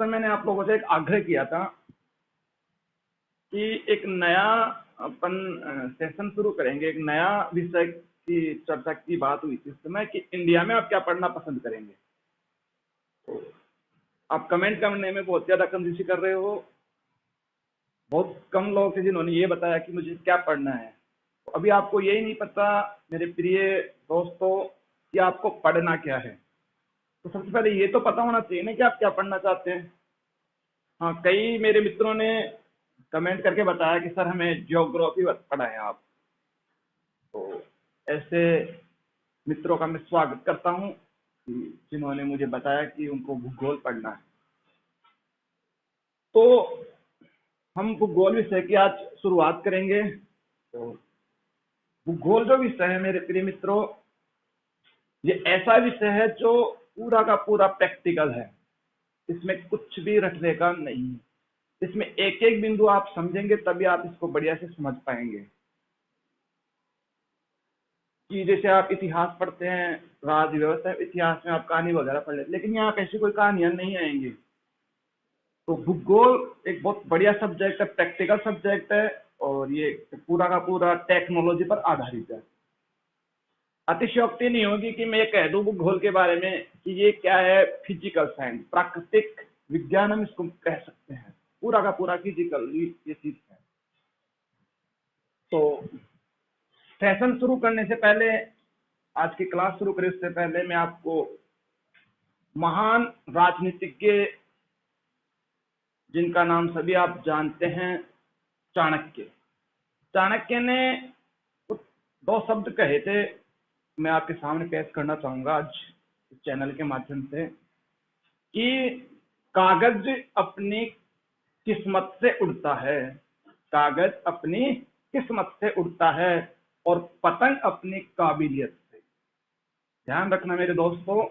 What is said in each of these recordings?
समय मैंने आप लोगों से एक आग्रह किया था कि एक नया अपन सेशन शुरू करेंगे, एक नया विषय की चर्चा की बात हुई थी उस समय कि इंडिया में आप क्या पढ़ना पसंद करेंगे। तो आप कमेंट करने में बहुत ज़्यादा कंजूसी कर रहे हो। बहुत कम लोग थे जिन्होंने ये बताया कि मुझे क्या पढ़ना है। तो अभी आपको यही नहीं पता मेरे प्रिय दोस्तों कि आपको पढ़ना क्या है। तो सबसे पहले ये तो पता होना चाहिए ना कि आप क्या पढ़ना चाहते हैं। हाँ, कई मेरे मित्रों ने कमेंट करके बताया कि सर हमें ज्योग्राफी पढ़ाएं आप। तो ऐसे मित्रों का मैं स्वागत करता हूँ कि जिन्होंने मुझे बताया कि उनको भूगोल पढ़ना है। तो हम भूगोल विषय की आज शुरुआत करेंगे। तो भूगोल जो विषय है मेरे प्रिय मित्रों, ये ऐसा विषय है जो पूरा का पूरा प्रैक्टिकल है। इसमें कुछ भी रटने का नहीं है। इसमें एक एक बिंदु आप समझेंगे तभी आप इसको बढ़िया से समझ पाएंगे। कि जैसे आप इतिहास पढ़ते हैं, राज्य व्यवस्था इतिहास में आप कहानी वगैरह पढ़ लेते, लेकिन यहाँ पे ऐसी कोई कहानियां नहीं आएंगी। तो भूगोल एक बहुत बढ़िया सब्जेक्ट है, प्रैक्टिकल सब्जेक्ट है और ये पूरा का पूरा टेक्नोलॉजी पर आधारित है। अतिशयोक्ति नहीं होगी कि मैं ये कह दूं भूगोल के बारे में कि ये क्या है, फिजिकल साइंस, प्राकृतिक विज्ञान हम इसको कह सकते हैं। पूरा का पूरा फिजिकल ये चीज है। तो सेशन शुरू करने से पहले, आज की क्लास शुरू करने से पहले मैं आपको महान राजनीतिज्ञ जिनका नाम सभी आप जानते हैं, चाणक्य। चाणक्य ने कुछ दो शब्द कहे थे, मैं आपके सामने पेश करना चाहूंगा आज इस चैनल के माध्यम से कि कागज अपनी किस्मत से उड़ता है, कागज अपनी किस्मत से उड़ता है और पतंग अपनी काबिलियत से। ध्यान रखना मेरे दोस्तों,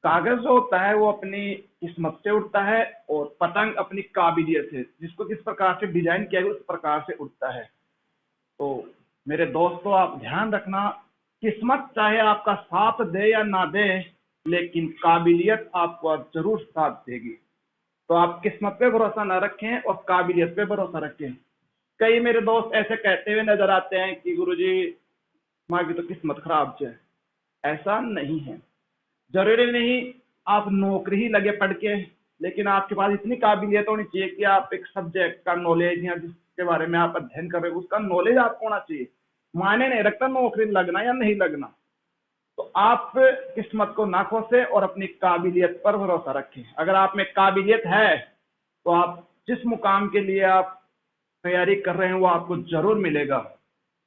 कागज जो होता है वो अपनी किस्मत से उड़ता है और पतंग अपनी काबिलियत से, जिसको किस प्रकार से डिजाइन किया गया उस प्रकार से उड़ता है। तो मेरे दोस्तों आप ध्यान रखना, किस्मत चाहे आपका साथ दे या ना दे, लेकिन काबिलियत आपको जरूर साथ देगी। तो आप किस्मत पे भरोसा ना रखें और काबिलियत पे भरोसा रखें। कई मेरे दोस्त ऐसे कहते हुए नजर आते हैं कि गुरुजी हमारी तो किस्मत खराब है। ऐसा नहीं है। जरूरी नहीं आप नौकरी ही लगे पढ़ के, लेकिन आपके पास इतनी काबिलियत होनी चाहिए कि आप एक सब्जेक्ट का नॉलेज या जिसके बारे में आप अध्ययन कर रहे हो उसका नॉलेज आपको होना चाहिए। मायने नहीं रखता नौकरी लगना या नहीं लगना। तो आप किस्मत को ना खोसे और अपनी काबिलियत पर भरोसा रखें। अगर आप में काबिलियत है तो आप जिस मुकाम के लिए आप तैयारी कर रहे हैं वो आपको जरूर मिलेगा।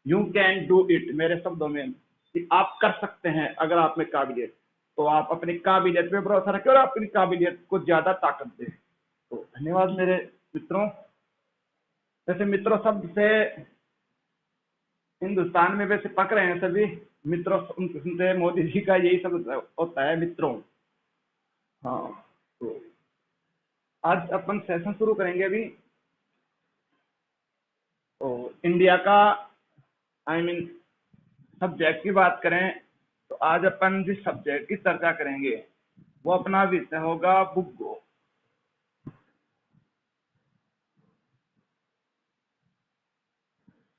यू कैन डू इट, मेरे शब्दों में कि आप कर सकते हैं। अगर आप में काबिलियत, तो आप अपनी काबिलियत पे भरोसा रखें और अपनी काबिलियत को ज्यादा ताकत दें। तो धन्यवाद मेरे मित्रों। वैसे मित्रों शब्द से हिंदुस्तान में वैसे पक रहे हैं सभी मित्रों, सुनते मोदी जी का यही शब्द होता है मित्रों। हाँ, तो आज अपन सेशन शुरू करेंगे अभी। तो इंडिया का सब्जेक्ट की बात करें तो आज अपन जिस सब्जेक्ट की चर्चा करेंगे वो अपना विषय होगा भूगोल।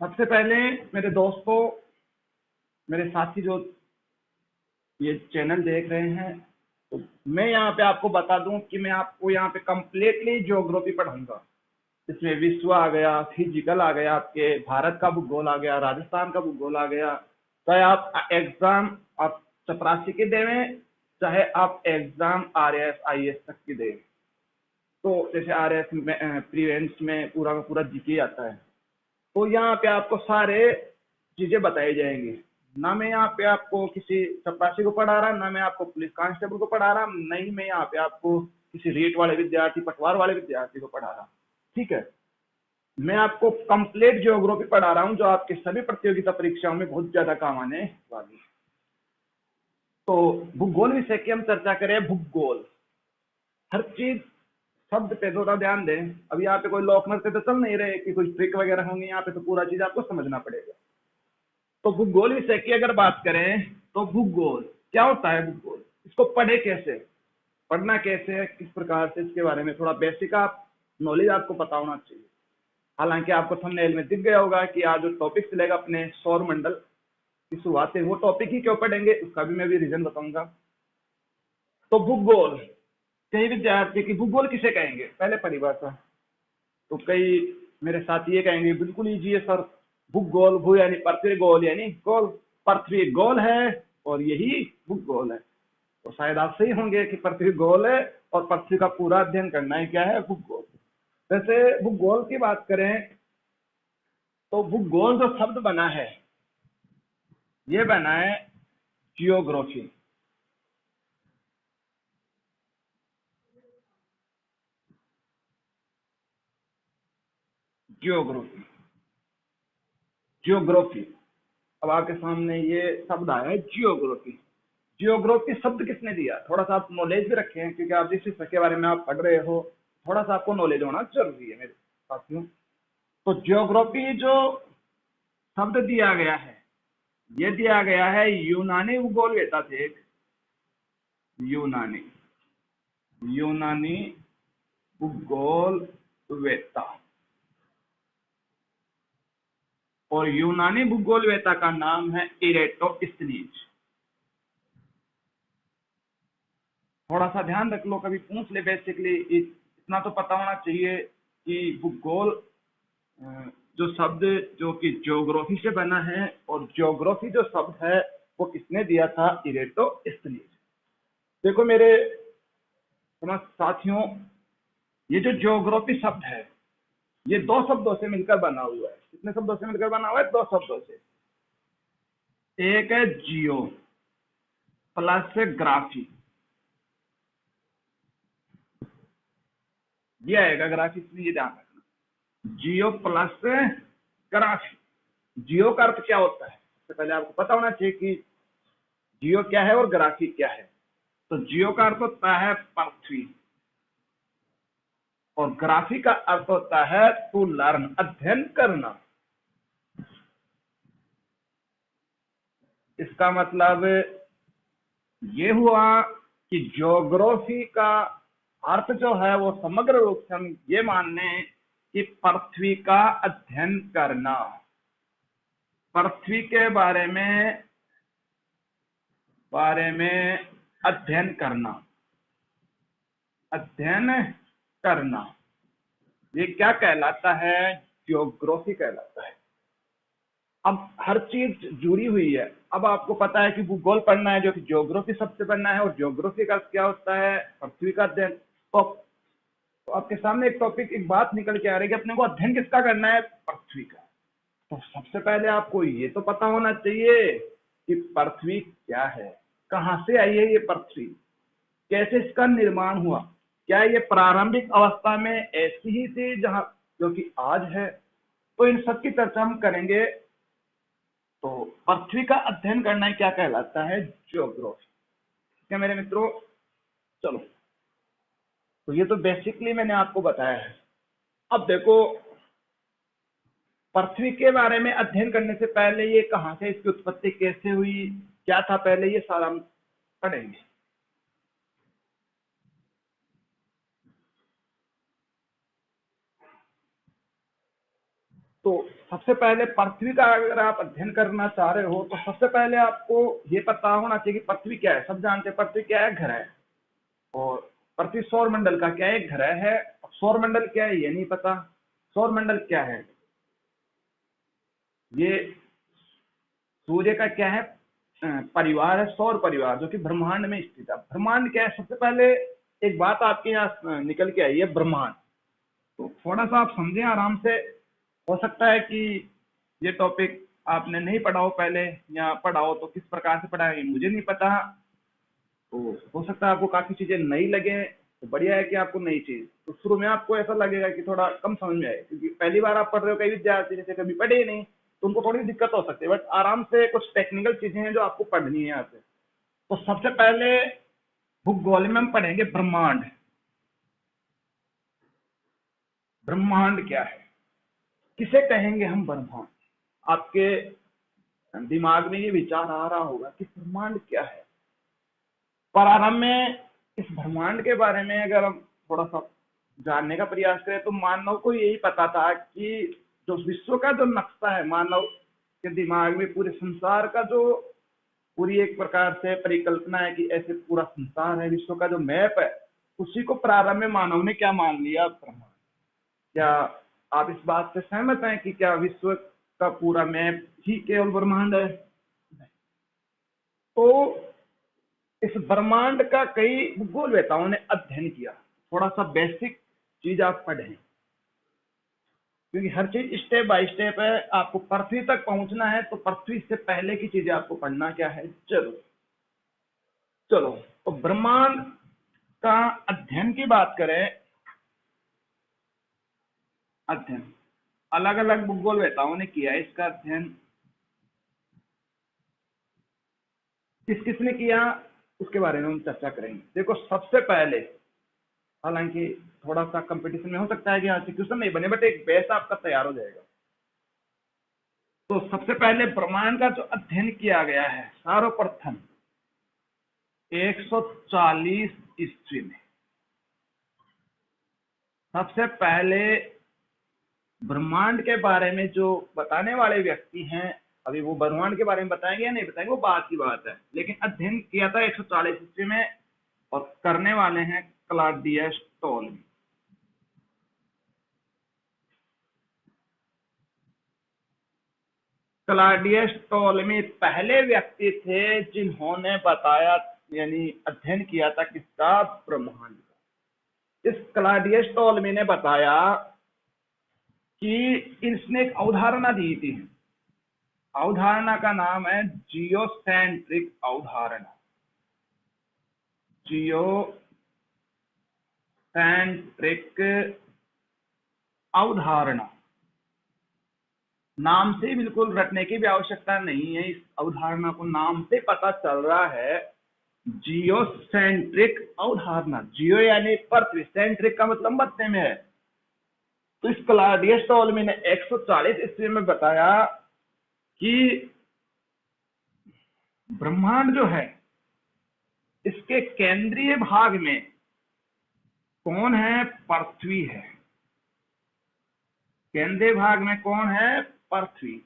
सबसे पहले मेरे दोस्तों, मेरे साथी जो ये चैनल देख रहे हैं, तो मैं यहाँ पे आपको बता दूं कि मैं आपको यहाँ पे कंप्लीटली ज्योग्राफी पढ़ाऊंगा। इसमें विश्व आ गया, फिजिकल आ गया, आपके भारत का भूगोल आ गया, राजस्थान का भूगोल आ गया। चाहे आप एग्जाम आप चपरासी के देवें, चाहे आप एग्जाम RAS IAS तक की दें। तो जैसे RAS में प्रीलिम्स में पूरा का पूरा जीके आता है, तो यहाँ पे आपको सारे चीजें बताई जाएंगी। ना मैं यहाँ पे आपको किसी चपरासी को पढ़ा रहा, ना मैं आपको पुलिस कांस्टेबल को पढ़ा रहा, नहीं मैं यहाँ पे आपको किसी रेट वाले विद्यार्थी, पटवार वाले विद्यार्थी को पढ़ा रहा। ठीक है, मैं आपको कंप्लीट ज्योग्राफी पढ़ा रहा हूँ जो आपके सभी प्रतियोगिता परीक्षाओं में बहुत ज्यादा काम आने वाली है। तो भूगोल विषय की हम चर्चा करें। भूगोल हर चीज शब्द पे थोड़ा ध्यान दें। अब यहाँ पे कोई लोक नृत्य तो चल नहीं रहे कि कोई ट्रिक वगैरह होंगे यहाँ पे, तो पूरा चीज आपको समझना पड़ेगा। तो भूगोल विषय की अगर बात करें तो भूगोल क्या होता है, भूगोल इसको पढ़े कैसे। पढ़ना कैसे है, किस प्रकार से, इसके बारे में थोड़ा बेसिक आप नॉलेज आपको पता होना चाहिए। हालांकि आपको थंबनेल में दिख गया होगा कि आज जो टॉपिक चलेगा अपने सौर मंडल की शुरुआत है, वो टॉपिक ही क्यों पढ़ेंगे उसका भी मैं भी रीजन बताऊंगा। तो भूगोल, कई विद्यार्थी की भूगोल किसे कहेंगे, पहले परिभाषा। तो कई मेरे साथी ये कहेंगे बिल्कुल इजी है सर, भूगोल, भू यानी पृथ्वी, गोल यानी गोल, पृथ्वी गोल है और यही भूगोल है। तो शायद आप सही होंगे कि पृथ्वी गोल है और पृथ्वी का पूरा अध्ययन करना ही क्या है, भूगोल। वैसे भूगोल की बात करें तो भूगोल जो शब्द बना है ये बना है जियोग्राफी। Geography, geography. अब आपके सामने ये शब्द आया है जियोग्राफी। जियोग्राफी शब्द किसने दिया, थोड़ा सा आप नॉलेज भी रखें क्योंकि आप जिस विषय के बारे में आप पढ़ रहे हो थोड़ा सा आपको नॉलेज होना जरूरी है मेरे साथियों। तो जियोग्राफी जो शब्द दिया गया है ये दिया गया है यूनानी भूगोलवेत्ता थे एक, यूनानी, यूनानी भूगोलवेत्ता। और यूनानी भूगोलवेत्ता का नाम है इरेटोस्थनीज। थोड़ा सा ध्यान रख लो, कभी पूछ ले, बेसिकली इतना तो पता होना चाहिए कि भूगोल जो शब्द जो कि ज्योग्राफी से बना है, और ज्योग्राफी जो शब्द है वो किसने दिया था, इरेटोस्थनीज। देखो मेरे समस्त साथियों, ये जो ज्योग्राफी शब्द है ये दो शब्दों से मिलकर बना हुआ है। कितने शब्दों से मिलकर बना हुआ है, दो शब्दों से। एक है जियो प्लस ग्राफी, ये आएगा ग्राफी में, ये ध्यान रखना, जियो प्लस ग्राफी। जियो का अर्थ क्या होता है, सबसे पहले आपको पता होना चाहिए कि जियो क्या है और ग्राफी क्या है। तो जियो का अर्थ होता है पृथ्वी और ग्राफी का अर्थ होता है टू लर्न, अध्ययन करना। इसका मतलब ये हुआ कि ज्योग्राफी का अर्थ जो है वो समग्र रूप से हम ये मान लें कि पृथ्वी का अध्ययन करना, पृथ्वी के बारे में अध्ययन करना, अध्ययन करना, ये क्या कहलाता है, ज्योग्राफी कहलाता है। अब हर चीज जुड़ी हुई है। अब आपको पता है कि भूगोल पढ़ना है जो कि ज्योग्राफी सबसे पढ़ना है, और ज्योग्राफी का क्या होता है, पृथ्वी का अध्ययन। तो आपके सामने एक टॉपिक, एक बात निकल के आ रही है कि अपने को अध्ययन किसका करना है, पृथ्वी का। तो सबसे पहले आपको ये तो पता होना चाहिए कि पृथ्वी क्या है, कहाँ से आई है ये पृथ्वी, कैसे इसका निर्माण हुआ, क्या ये प्रारंभिक अवस्था में ऐसी ही थी जहां जो कि आज है। तो इन सब की चर्चा हम करेंगे। तो पृथ्वी का अध्ययन करना ही क्या कहलाता है, ज्योग्राफी। क्या मेरे मित्रों, चलो, तो ये तो बेसिकली मैंने आपको बताया है। अब देखो, पृथ्वी के बारे में अध्ययन करने से पहले ये कहां से, इसकी उत्पत्ति कैसे हुई, क्या था पहले, ये सारा हम पढ़ेंगे। तो सबसे पहले पृथ्वी का अगर आप अध्ययन करना चाह रहे हो तो सबसे पहले आपको ये पता होना चाहिए कि पृथ्वी क्या है। सब जानते हैं पृथ्वी क्या है, ग्रह है। और पृथ्वी सौर मंडल का क्या है, ग्रह है। सौर मंडल क्या है ये नहीं पता। सौर मंडल क्या है, ये सूर्य का क्या है, परिवार है, सौर परिवार, जो कि ब्रह्मांड में स्थित है। ब्रह्मांड क्या है, सबसे पहले एक बात आपके यहाँ निकल के आई है, ब्रह्मांड। तो थोड़ा सा आप समझें आराम से। हो सकता है कि ये टॉपिक आपने नहीं पढ़ा हो पहले, या पढ़ा हो तो किस प्रकार से पढ़ा है मुझे नहीं पता। तो हो सकता है आपको काफी चीजें नई लगे, तो बढ़िया है कि आपको नई चीज, तो शुरू में आपको ऐसा लगेगा कि थोड़ा कम समझ में आए, क्योंकि पहली बार आप पढ़ रहे हो। कई विद्यार्थी जैसे कभी पढ़े ही नहीं तो उनको थोड़ी दिक्कत हो सकती है, बट आराम से कुछ टेक्निकल चीजें हैं जो आपको पढ़नी है यहाँ से। तो सबसे पहले भूगोल में हम पढ़ेंगे ब्रह्मांड। ब्रह्मांड क्या है, किसे कहेंगे हम ब्रह्मांड। आपके दिमाग में ये विचार आ रहा होगा कि ब्रह्मांड क्या है। प्रारंभ में इस ब्रह्मांड के बारे में अगर हम थोड़ा सा जानने का प्रयास करें तो मानव को यही पता था कि जो विश्व का जो नक्शा है, मानव के दिमाग में पूरे संसार का जो पूरी एक प्रकार से परिकल्पना है कि ऐसे पूरा संसार है, विश्व का जो मैप है, उसी को प्रारंभ में मानव ने क्या मान लिया, ब्रह्मांड। क्या आप इस बात से सहमत हैं कि क्या विश्व का पूरा मैप ही केवल ब्रह्मांड है? तो इस ब्रह्मांड का कई भूगोलवेताओं ने अध्ययन किया। थोड़ा सा बेसिक चीज आप पढ़ें, क्योंकि हर चीज स्टेप बाय स्टेप है। आपको पृथ्वी तक पहुंचना है तो पृथ्वी से पहले की चीजें आपको पढ़ना क्या है, जरूर। चलो, तो ब्रह्मांड का अध्ययन की बात करें, अध्ययन अलग अलग भूगोलवेताओं ने किया है। इसका अध्ययन किस किस ने किया उसके बारे में हम चर्चा करेंगे। देखो, सबसे पहले, हालांकि थोड़ा सा कंपटीशन में हो सकता है कि यहाँ से क्वेश्चन नहीं बने, बट एक बेस आपका तैयार हो जाएगा। तो सबसे पहले ब्रह्मांड का जो अध्ययन किया गया है सर्वप्रथम 140 ईस्वी में, सबसे पहले ब्रह्मांड के बारे में जो बताने वाले व्यक्ति हैं, अभी वो ब्रह्मांड के बारे में बताएंगे या नहीं बताएंगे वो बात की बात है, लेकिन अध्ययन किया था 140 ईस्वी में और करने वाले हैं क्लॉडियस टोलेमी। क्लॉडियस टोलेमी पहले व्यक्ति थे जिन्होंने बताया, यानी अध्ययन किया था किसका, ब्रह्मांड का। इस क्लॉडियस टोलेमी ने बताया कि इसने एक अवधारणा दी थी। अवधारणा का नाम है जियोसेंट्रिक अवधारणा। जियोसेंट्रिक अवधारणा नाम से बिल्कुल रटने की भी आवश्यकता नहीं है। इस अवधारणा को नाम से पता चल रहा है, जियोसेंट्रिक अवधारणा। जियो यानी पृथ्वी, सेंट्रिक का मतलब मध्य में है। तो इस क्लॉडियस टोलेमी ने 140 ईस्वी में बताया कि ब्रह्मांड जो है इसके केंद्रीय भाग में कौन है, पृथ्वी है। केंद्रीय भाग में कौन है, पृथ्वी।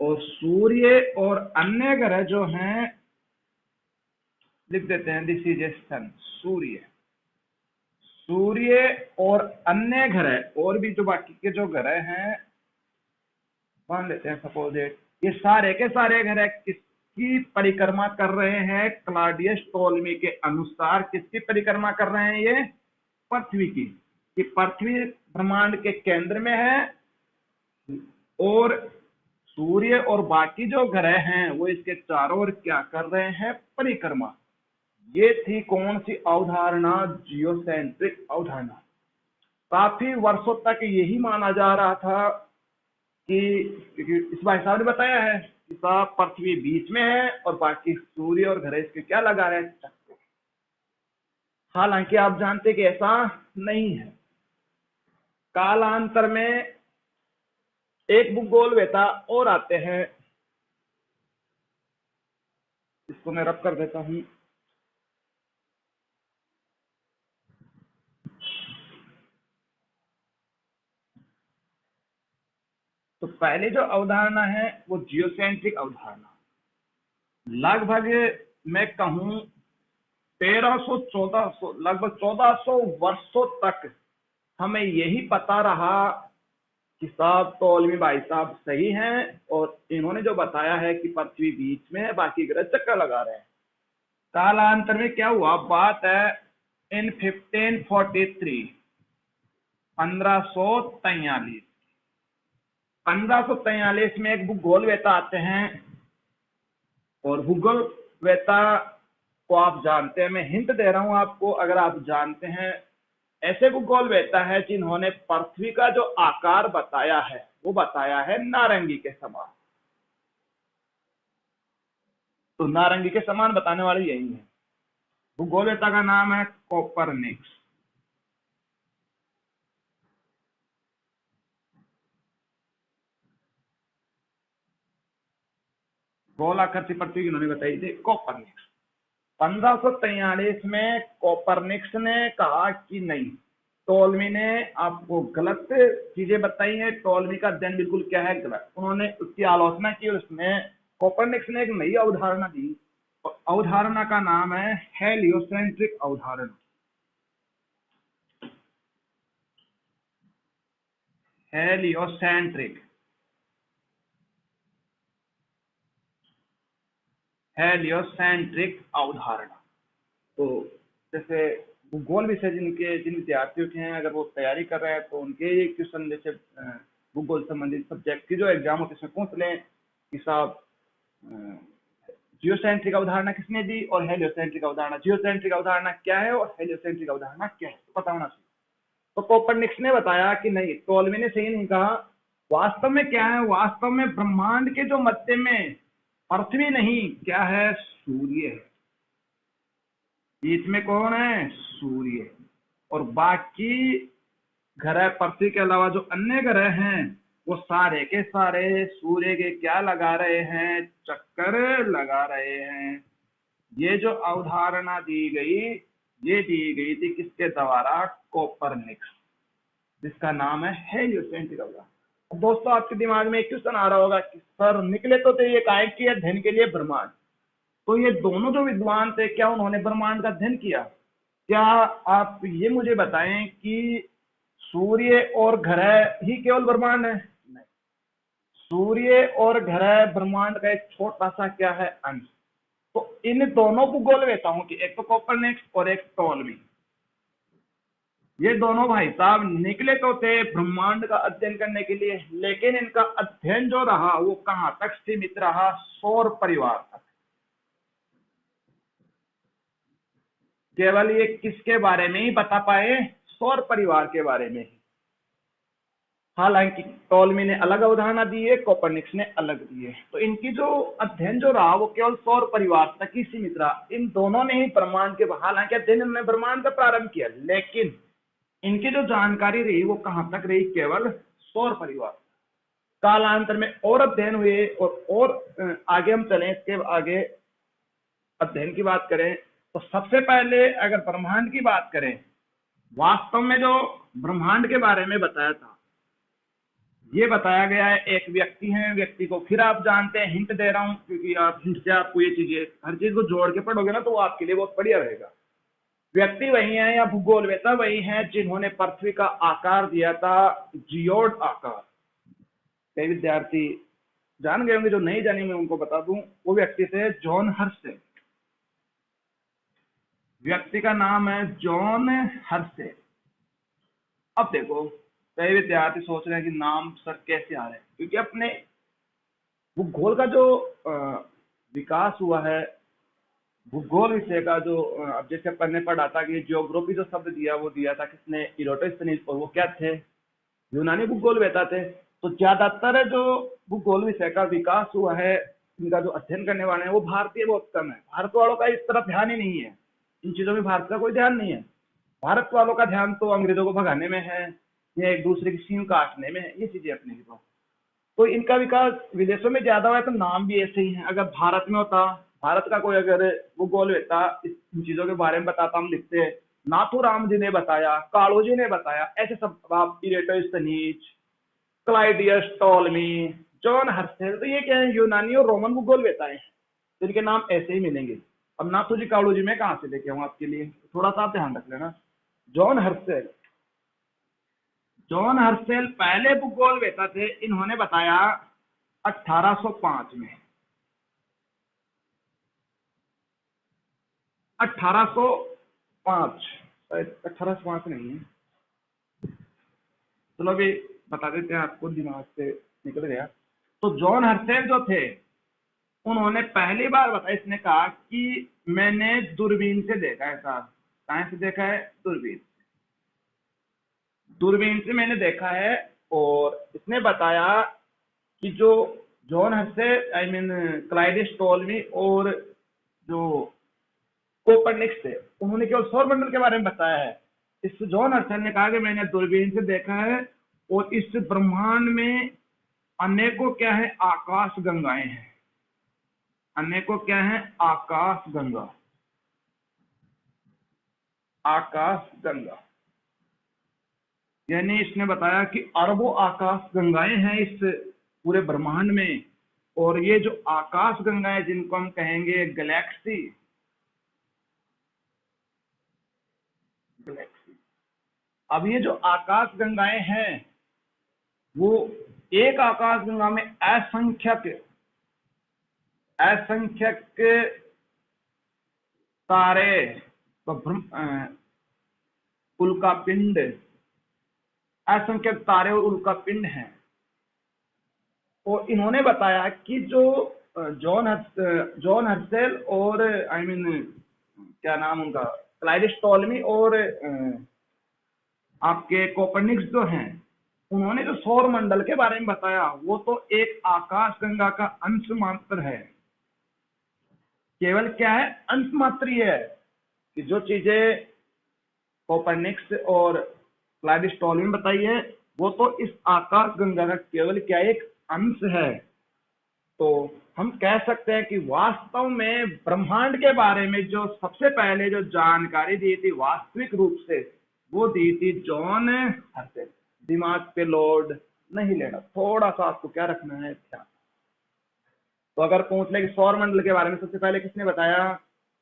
और सूर्य और अन्य ग्रह जो हैं, लिख देते हैं दिस इज ए सन, सूर्य। सूर्य और अन्य ग्रह, और भी जो बाकी के जो ग्रह हैं, मान लेते हैं सपोज इट, ये सारे के सारे ग्रह किसकी परिक्रमा कर रहे हैं, क्लॉडियस टोलेमी के अनुसार किसकी परिक्रमा कर रहे हैं, ये पृथ्वी की। कि पृथ्वी ब्रह्मांड के केंद्र में है और सूर्य और बाकी जो ग्रह हैं वो इसके चारों ओर क्या कर रहे हैं, परिक्रमा। ये थी कौन सी अवधारणा, जियोसेंट्रिक अवधारणा। काफी वर्षों तक यही माना जा रहा था कि, क्योंकि इस भाई साहब ने बताया है कि पृथ्वी बीच में है और बाकी सूर्य और ग्रह इसके क्या लगा रहे हैं, चक्कर। हालांकि आप जानते कि ऐसा नहीं है। कालांतर में एक भूगोलवेता और आते हैं, इसको मैं रब कर देता हूं। तो पहले जो अवधारणा है वो जियोसेंट्रिक अवधारणा, लगभग मैं कहूं 1300-1400, लगभग 1400 वर्षों तक हमें यही पता रहा कि साहब टोलेमी भाई साहब सही हैं और इन्होंने जो बताया है कि पृथ्वी बीच में है, बाकी ग्रह चक्कर लगा रहे हैं। कालांतर में क्या हुआ, बात है इन 1543, 1543, 1543 में एक भूगोलवेता आते हैं। और भूगोलवेता को आप जानते हैं, मैं हिंट दे रहा हूं आपको, अगर आप जानते हैं, ऐसे भूगोलवेता है जिन्होंने पृथ्वी का जो आकार बताया है वो बताया है नारंगी के समान। तो नारंगी के समान बताने वाले यही है। भूगोलवेता का नाम है कोपरनिकस। गोलाकृति पृथ्वी की उन्होंने बताई थी, कोपरनिकस। 1543 में कोपरनिकस ने कहा कि नहीं, टोलमी ने आपको गलत चीजें बताई हैं, टोलमी का अध्ययन बिल्कुल क्या है गलत। उन्होंने उसकी आलोचना की और उसमें कोपरनिकस ने एक नई अवधारणा दी और अवधारणा का नाम है हेलियोसेंट्रिक अवधारणा। हेलियोसेंट्रिक हेलियोसेंट्रिक अवधारणा। तो जैसे भूगोल विषय जिन विद्यार्थियों के हैं, अगर वो तैयारी कर रहे हैं तो उनके ये क्वेश्चन जैसे भूगोल संबंधित सब्जेक्ट की जो एग्जाम होते हैं उसमें पूछ लें कि साहब जियोसेंट्रिक अवधारणा किसने दी और हेलियोसेंट्रिक अवधारणा, जियोसेंट्रिक अवधारणा क्या है और हेलियोसेंट्रिक अवधारणा क्या है, तो पता होना चाहिए। तो कोपरनिकस ने बताया कि नहीं, टोलमी ने सही नहीं कहा। वास्तव में क्या है, वास्तव में ब्रह्मांड के जो मध्य में पृथ्वी नहीं, क्या है, सूर्य है। बीच में कौन है, सूर्य। और बाकी ग्रह पृथ्वी के अलावा जो अन्य ग्रह हैं वो सारे के सारे सूर्य के क्या लगा रहे हैं, चक्कर लगा रहे हैं। ये जो अवधारणा दी गई, ये दी गई थी किसके द्वारा, कोपरनिकस, जिसका नाम है हेलियोसेंट्रिक अवधारणा। दोस्तों आपके दिमाग में एक क्वेश्चन आ रहा होगा कि सर निकले तो थे ये काय की अध्ययन के लिए ब्रह्मांड, तो ये दोनों जो विद्वान थे क्या उन्होंने ब्रह्मांड का अध्ययन किया? क्या आप ये मुझे बताएं कि सूर्य और ग्रह ही केवल ब्रह्मांड है? नहीं, सूर्य और ग्रह ब्रह्मांड का एक छोटा सा क्या है, अंश। तो इन दोनों भूगोलवेताओं की, एक तो कोपरनिकस और एक टोलमी, ये दोनों भाई साहब निकले तो थे ब्रह्मांड का अध्ययन करने के लिए, लेकिन इनका अध्ययन जो रहा वो कहां तक सीमित रहा, सौर परिवार तक। केवल ये किसके बारे में ही बता पाए, सौर परिवार के बारे में ही। हालांकि टोलमी ने अलग अवधारणा दी है, कोपरनिकस ने अलग दी है। तो इनकी जो अध्ययन जो रहा वो केवल सौर परिवार तक ही सीमित रहा। इन दोनों ने ही ब्रह्मांड के, हालांकि अध्ययन इन्होंने ब्रह्मांड का प्रारंभ किया, लेकिन इनकी जो जानकारी रही वो कहां तक रही, केवल सौर परिवार। कालांतर में और अध्ययन हुए और आगे हम चलें, इसके आगे अध्ययन की बात करें तो सबसे पहले अगर ब्रह्मांड की बात करें, वास्तव में जो ब्रह्मांड के बारे में बताया था, ये बताया गया है, एक व्यक्ति है, व्यक्ति को फिर आप जानते हैं, हिंट दे रहा हूं क्योंकि आप हिंट से आपको ये चीजें, हर चीज को जोड़ के पढ़ोगे ना तो वो आपके लिए बहुत बढ़िया रहेगा। व्यक्ति वही है या भूगोलवेता वही है जिन्होंने पृथ्वी का आकार दिया था, जियोड आकार। कई विद्यार्थी जान गए होंगे, जो नहीं जाने मैं उनको बता दूं, वो व्यक्ति थे जॉन हर्शेल। व्यक्ति का नाम है जॉन हर्शेल। अब देखो कई विद्यार्थी सोच रहे हैं कि नाम सर कैसे आ रहे हैं, क्योंकि अपने भूगोल का जो विकास हुआ है, भूगोल विषय का जो अब जैसे अपन ने पढ़ा था कि जियोग्राफी जो शब्द दिया वो दिया था किसने, इरोटोस्थनीज, और वो क्या थे, यूनानी भूगोलवेता थे। तो ज्यादातर जो भूगोल विषय का विकास हुआ है, इनका जो अध्ययन करने वाले हैं वो भारतीय बहुत कम है। भारत वालों का इस तरफ ध्यान ही नहीं है, इन चीजों में भारत का कोई ध्यान नहीं है। भारत वालों का ध्यान तो अंग्रेजों को भगाने में है या एक दूसरे की सींग काटने में है, ये चीजें अपने की। तो इनका विकास विदेशों में ज्यादा हुआ है, तो नाम भी ऐसे ही है। अगर भारत में होता, भारत का कोई अगर भूगोल होता, इन चीजों के बारे में बताता, हम लिखते हैं नाथूराम जी ने बताया, कालो जी ने बताया, ऐसे सब, आप इरेटोस्थनीज, क्लाइडियस टोलमी, जॉन हर्शेल, तो ये क्या है, यूनानी और रोमन भूगोलवेता है, तो इनके नाम ऐसे ही मिलेंगे। अब नाथू जी कालो जी मैं कहाँ से लेके आऊँ आपके लिए, थोड़ा सा आप ध्यान रख लेना। जॉन हर्शेल, जॉन हर्शेल पहले भूगोलवेता थे, इन्होंने बताया 1805 में, 1805, शायद 1805 नहीं है, चलो अभी बता देते हैं आपको, दिमाग से निकल गया। तो जॉन हर्शेल जो थे उन्होंने पहली बार बताया, इसने कहा कि मैंने दूरबीन से देखा है साहब। कहां से देखा है, दूरबीन, दूरबीन से मैंने देखा है। और इसने बताया कि जो John Herschel, I mean Claudius Ptolemy और जो कोपरनिकस थे, उन्होंने केवल सौरमंडल के बारे में बताया है। इस जॉन हर्शेल ने कहा कि मैंने दूरबीन से देखा है और इस ब्रह्मांड में अनेकों क्या है, आकाश गंगाएं हैं, अनेकों क्या है, आकाश गंगा। आकाश गंगा, यानी इसने बताया कि अरबों आकाश गंगाएं हैं इस पूरे ब्रह्मांड में, और ये जो आकाश गंगाएं जिनको हम कहेंगे गैलेक्सी, अब ये जो आकाश गंगाएं हैं वो एक आकाश गंगा में असंख्यक असंख्यक तारे, उल्कापिंड, असंख्यक तारे और उल्कापिंड हैं। और इन्होंने बताया कि जो जॉन हर्शेल और क्या नाम उनका, क्लाइडिस टॉलमी और आपके कोपर्निकस जो हैं, उन्होंने जो सौर मंडल के बारे में बताया वो तो एक आकाश गंगा का अंश मात्र है। केवल क्या है, अंश मात्र ही है कि जो चीजें कोपर्निकस और क्लाइडिस टॉलमी बताई है वो तो इस आकाश गंगा का केवल क्या एक अंश है। तो हम कह सकते हैं कि वास्तव में ब्रह्मांड के बारे में जो सबसे पहले जो जानकारी दी थी वास्तविक रूप से, वो दी थी जॉन हर्शेल। दिमाग पे लोड नहीं लेना, थोड़ा सा आपको क्या रखना है, ध्यान। तो अगर पूछ ले कि सौर मंडल के बारे में सबसे पहले किसने बताया,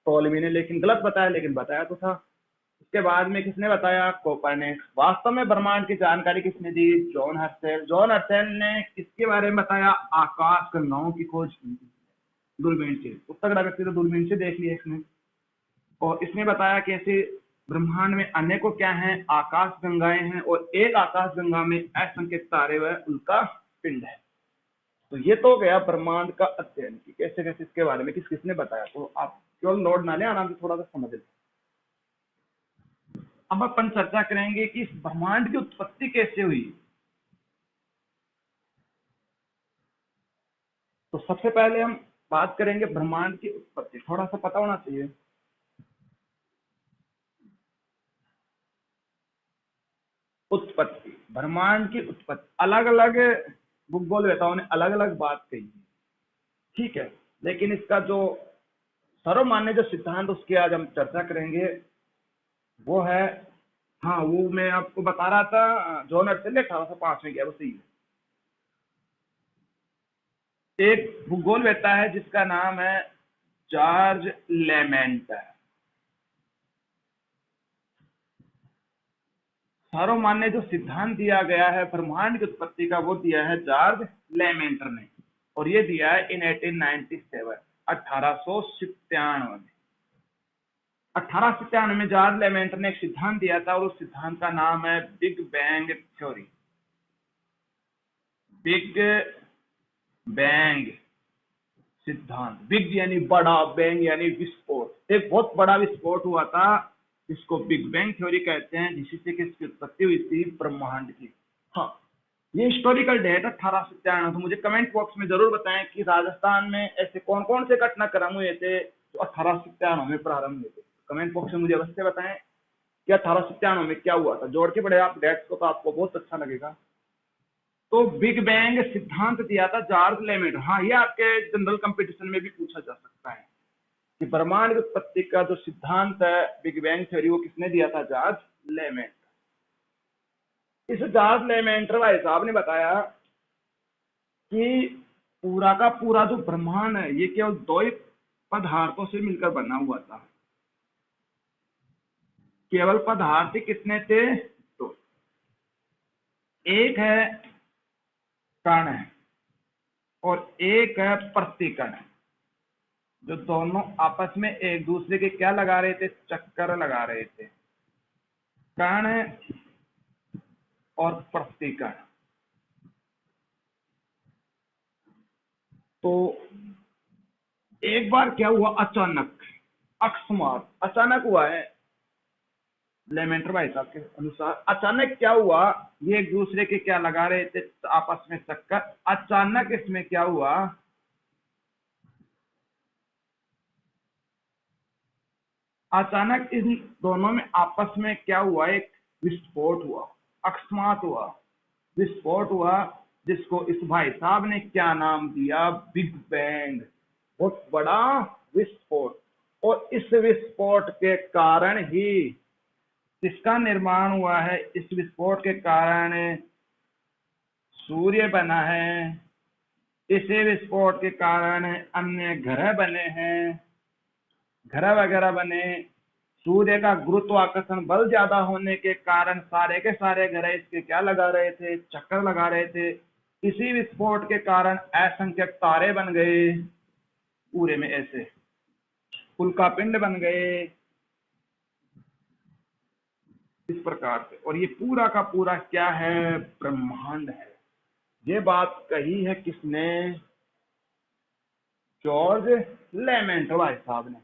टॉलमी ने, लेकिन गलत बताया, लेकिन बताया तो था। उसके बाद में किसने बताया, कोपर्निकस। वास्तव में ब्रह्मांड की जानकारी किसने दी, जॉन हर्शेल। जॉन हर्शेल ने किसके बारे में बताया, आकाश गंगाओं की खोज की दूरबीन से। उत्तर व्यक्ति तो दूरबीन से देख लिया इसने, और इसने बताया कि ऐसे ब्रह्मांड में अनेकों क्या हैं, आकाश गंगाएं हैं, और एक आकाश गंगा में असंख्यक तारे व उनका पिंड है। तो ये तो गया ब्रह्मांड का अध्ययन कि कैसे कैसे इसके बारे में किसने बताया। तो आप केवल नोट ना लें, आराम से थोड़ा सा समझ लें। अब अपन चर्चा करेंगे कि इस ब्रह्मांड की उत्पत्ति कैसे हुई। तो सबसे पहले हम बात करेंगे ब्रह्मांड की उत्पत्ति, थोड़ा सा पता होना चाहिए। उत्पत्ति, ब्रह्मांड की उत्पत्ति, अलग अलग भूगोलवेताओं ने अलग अलग बात कही है, ठीक है, लेकिन इसका जो सर्वमान्य जो सिद्धांत उसकी आज हम चर्चा करेंगे वो है, हाँ वो मैं आपको बता रहा था, जॉन हर्शेल 1805 में गया, वो सही है। एक भूगोलवेता है जिसका नाम है जॉर्ज लेमेंट। सर्वमान्य जो सिद्धांत दिया गया है ब्रह्मांड की उत्पत्ति का वो दिया है जॉर्ज लेमेंटर ने, और ये दिया है इन 1897, 1897 में। 1897 में जॉर्ज लेमेंटर ने एक सिद्धांत दिया था, और उस सिद्धांत का नाम है big bang theory. Big bang सिद्धांत, बिग यानी बड़ा, बैंग यानी विस्फोट। एक बहुत बड़ा विस्फोट हुआ था जिसको बिग बैंग थ्योरी कहते हैं, जिससे कि इसकी उत्पत्ति हुई थी ब्रह्मांड की। हाँ, ये हिस्टोरिकल डेट 1897। तो मुझे कमेंट बॉक्स में जरूर बताएं कि राजस्थान में ऐसे कौन कौन से घटनाक्रम हुए थे जो 1897 में प्रारंभ हुए थे। कमेंट बॉक्स में मुझे अवश्य बताएं कि 1897 में क्या हुआ था। जोड़ के पढ़े आप डेट्स को तो आपको बहुत अच्छा लगेगा। तो बिग बैंग सिद्धांत दिया था जॉर्ज लेमेंट। हाँ, ये आपके जनरल कंपटीशन में भी पूछा जा सकता है कि ब्रह्मांड की उत्पत्ति का जो सिद्धांत है बिग बैंग थ्योरी, वो किसने दिया था, जॉर्ज लेमेंट। इस जॉर्ज लेमेंटर भाई साहब ने बताया कि पूरा का पूरा जो ब्रह्मांड है ये केवल दो ही पदार्थों से मिलकर बना हुआ था। केवल पदार्थ कितने थे, तो एक है कण है और एक है प्रतिकण, जो दोनों आपस में एक दूसरे के क्या लगा रहे थे, चक्कर लगा रहे थे। कण और प्रतिकण। तो एक बार क्या हुआ, अचानक, अकस्मात, अचानक हुआ है लेमेंटर भाई साहब के अनुसार। अचानक क्या हुआ, ये एक दूसरे के क्या लगा रहे थे, आपस में चक्कर। अचानक इसमें क्या हुआ, अचानक इन दोनों में आपस में क्या हुआ, एक विस्फोट हुआ, अकस्मात हुआ, विस्फोट हुआ, जिसको इस भाई साहब ने क्या नाम दिया, बिग बैंग। बहुत बड़ा विस्फोट। और इस विस्फोट के कारण ही किसका निर्माण हुआ है? इस विस्फोट के कारण सूर्य बना है, इसी विस्फोट के कारण अन्य ग्रह बने हैं, ग्रह वगैरह बने। सूर्य का गुरुत्वाकर्षण बल ज्यादा होने के कारण सारे के सारे ग्रह इसके क्या लगा रहे थे? चक्कर लगा रहे थे। इसी विस्फोट के कारण असंख्य तारे बन गए पूरे में, ऐसे उल्कापिंड बन गए इस प्रकार से। और ये पूरा का पूरा क्या है? ब्रह्मांड है। ये बात कही है किसने? जॉर्ज लेमेंट भाई साहब ने।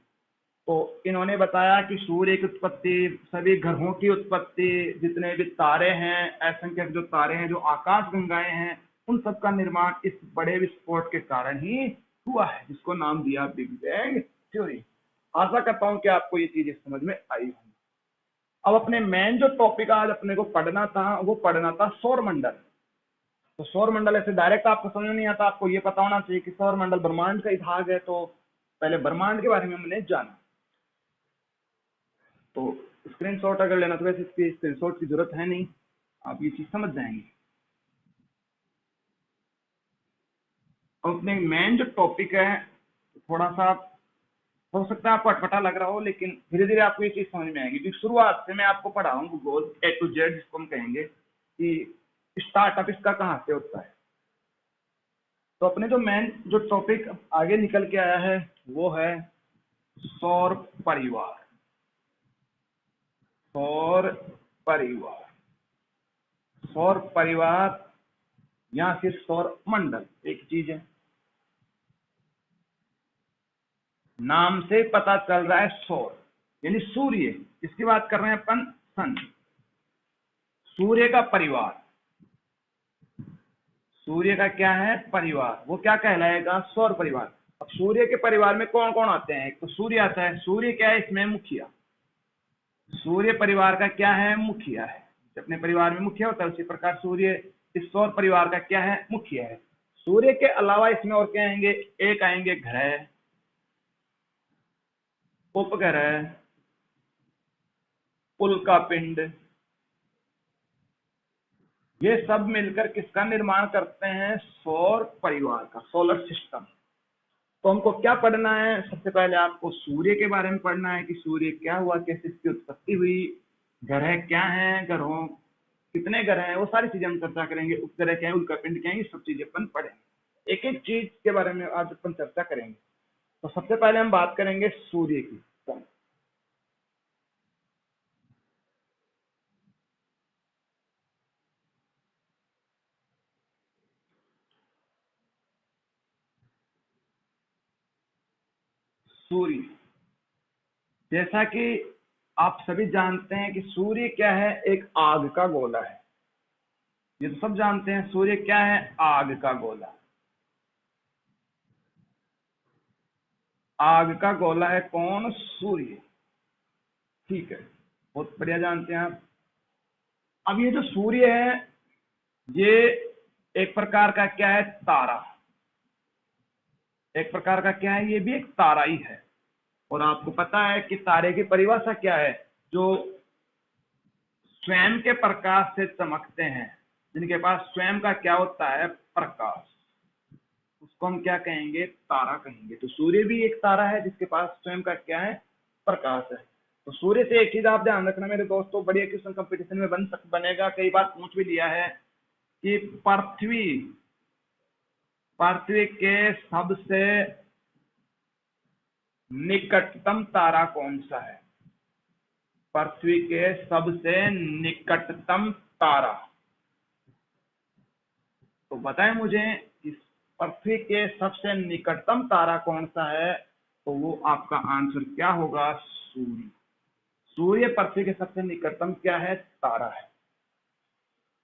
तो इन्होंने बताया कि सूर्य की उत्पत्ति, सभी ग्रहों की उत्पत्ति, जितने भी तारे हैं, असंख्य जो तारे हैं, जो आकाश गंगाएं हैं, उन सब का निर्माण इस बड़े विस्फोट के कारण ही हुआ है, जिसको नाम दिया बिग बैंग थ्योरी। आशा करता हूं कि आपको ये चीजें समझ में आई होंगी। अब अपने मेन जो टॉपिक आज अपने को पढ़ना था, वो पढ़ना था सौर मंडल। तो सौर मंडल ऐसे डायरेक्ट आपको समझ नहीं आता, आपको ये पता होना चाहिए कि सौर मंडल ब्रह्मांड का ही भाग है। तो पहले ब्रह्मांड के बारे में हमने जाना। तो स्क्रीनशॉट अगर लेना तो वैसे इसकी स्क्रीनशॉट की जरूरत है नहीं, आप ये चीज समझ जाएंगे। अब अपने मेन जो टॉपिक है, थोड़ा सा हो सकता है आपको अटपटा लग रहा हो, लेकिन धीरे धीरे आपको ये चीज समझ में आएगी। क्योंकि शुरुआत से मैं आपको पढ़ाऊंगा भूगोल A to Z, जिसको हम कहेंगे कि स्टार्टअप इसका कहाँ से होता है। तो अपने जो मेन जो टॉपिक आगे निकल के आया है वो है सौर परिवार। सौर परिवार, सौर परिवार या फिर सौर मंडल एक चीज है। नाम से पता चल रहा है सौर यानी सूर्य, इसकी बात कर रहे हैं अपन सन। सूर्य का परिवार, सूर्य का क्या है? परिवार। वो क्या कहलाएगा? सौर परिवार। अब सूर्य के परिवार में कौन कौन आते हैं? एक तो सूर्य आता है। सूर्य क्या है? इसमें मुखिया। सूर्य परिवार का क्या है? मुखिया है। अपने परिवार में मुखिया होता है, उसी प्रकार सूर्य इस सौर परिवार का क्या है? मुखिया है। सूर्य के अलावा इसमें और क्या आएंगे? एक आएंगे ग्रह, उपग्रह, उल्कापिंड। ये सब मिलकर किसका निर्माण करते हैं? सौर परिवार का, सोलर सिस्टम। तो हमको क्या पढ़ना है? सबसे पहले आपको सूर्य के बारे में पढ़ना है कि सूर्य क्या हुआ, कैसे इसकी उत्पत्ति हुई, ग्रह क्या है, ग्रहों कितने ग्रह हैं, वो सारी चीजें हम चर्चा करेंगे। उपग्रह क्या है, उल्कापिंड क्या है, ये सब चीजें अपन पढ़ेंगे। एक एक चीज के बारे में आज अपन चर्चा करेंगे। तो सबसे पहले हम बात करेंगे सूर्य की। सूर्य, जैसा कि आप सभी जानते हैं कि सूर्य क्या है? एक आग का गोला है। ये तो सब जानते हैं। सूर्य क्या है? आग का गोला। आग का गोला है कौन? सूर्य। ठीक है, बहुत बढ़िया जानते हैं आप। अब ये जो सूर्य है, ये एक प्रकार का क्या है? तारा। एक प्रकार का क्या है? ये भी एक तारा ही है। और आपको पता है कि तारे की परिभाषा क्या है? जो स्वयं के प्रकाश से चमकते हैं, जिनके पास स्वयं का क्या होता है? प्रकाश, उसको हम क्या कहेंगे? तारा कहेंगे। तो सूर्य भी एक तारा है जिसके पास स्वयं का क्या है? प्रकाश है। तो सूर्य से एक चीज आप ध्यान रखना मेरे दोस्तों, बढ़िया क्वेश्चन कंपटीशन में बनेगा, कई बार पूछ भी लिया है कि पृथ्वी, पृथ्वी के सबसे निकटतम तारा कौन सा है? पृथ्वी के सबसे निकटतम तारा, तो बताएं मुझे कि पृथ्वी के सबसे निकटतम तारा कौन सा है? तो वो आपका आंसर क्या होगा? सूर्य। सूर्य पृथ्वी के सबसे निकटतम क्या है? तारा है।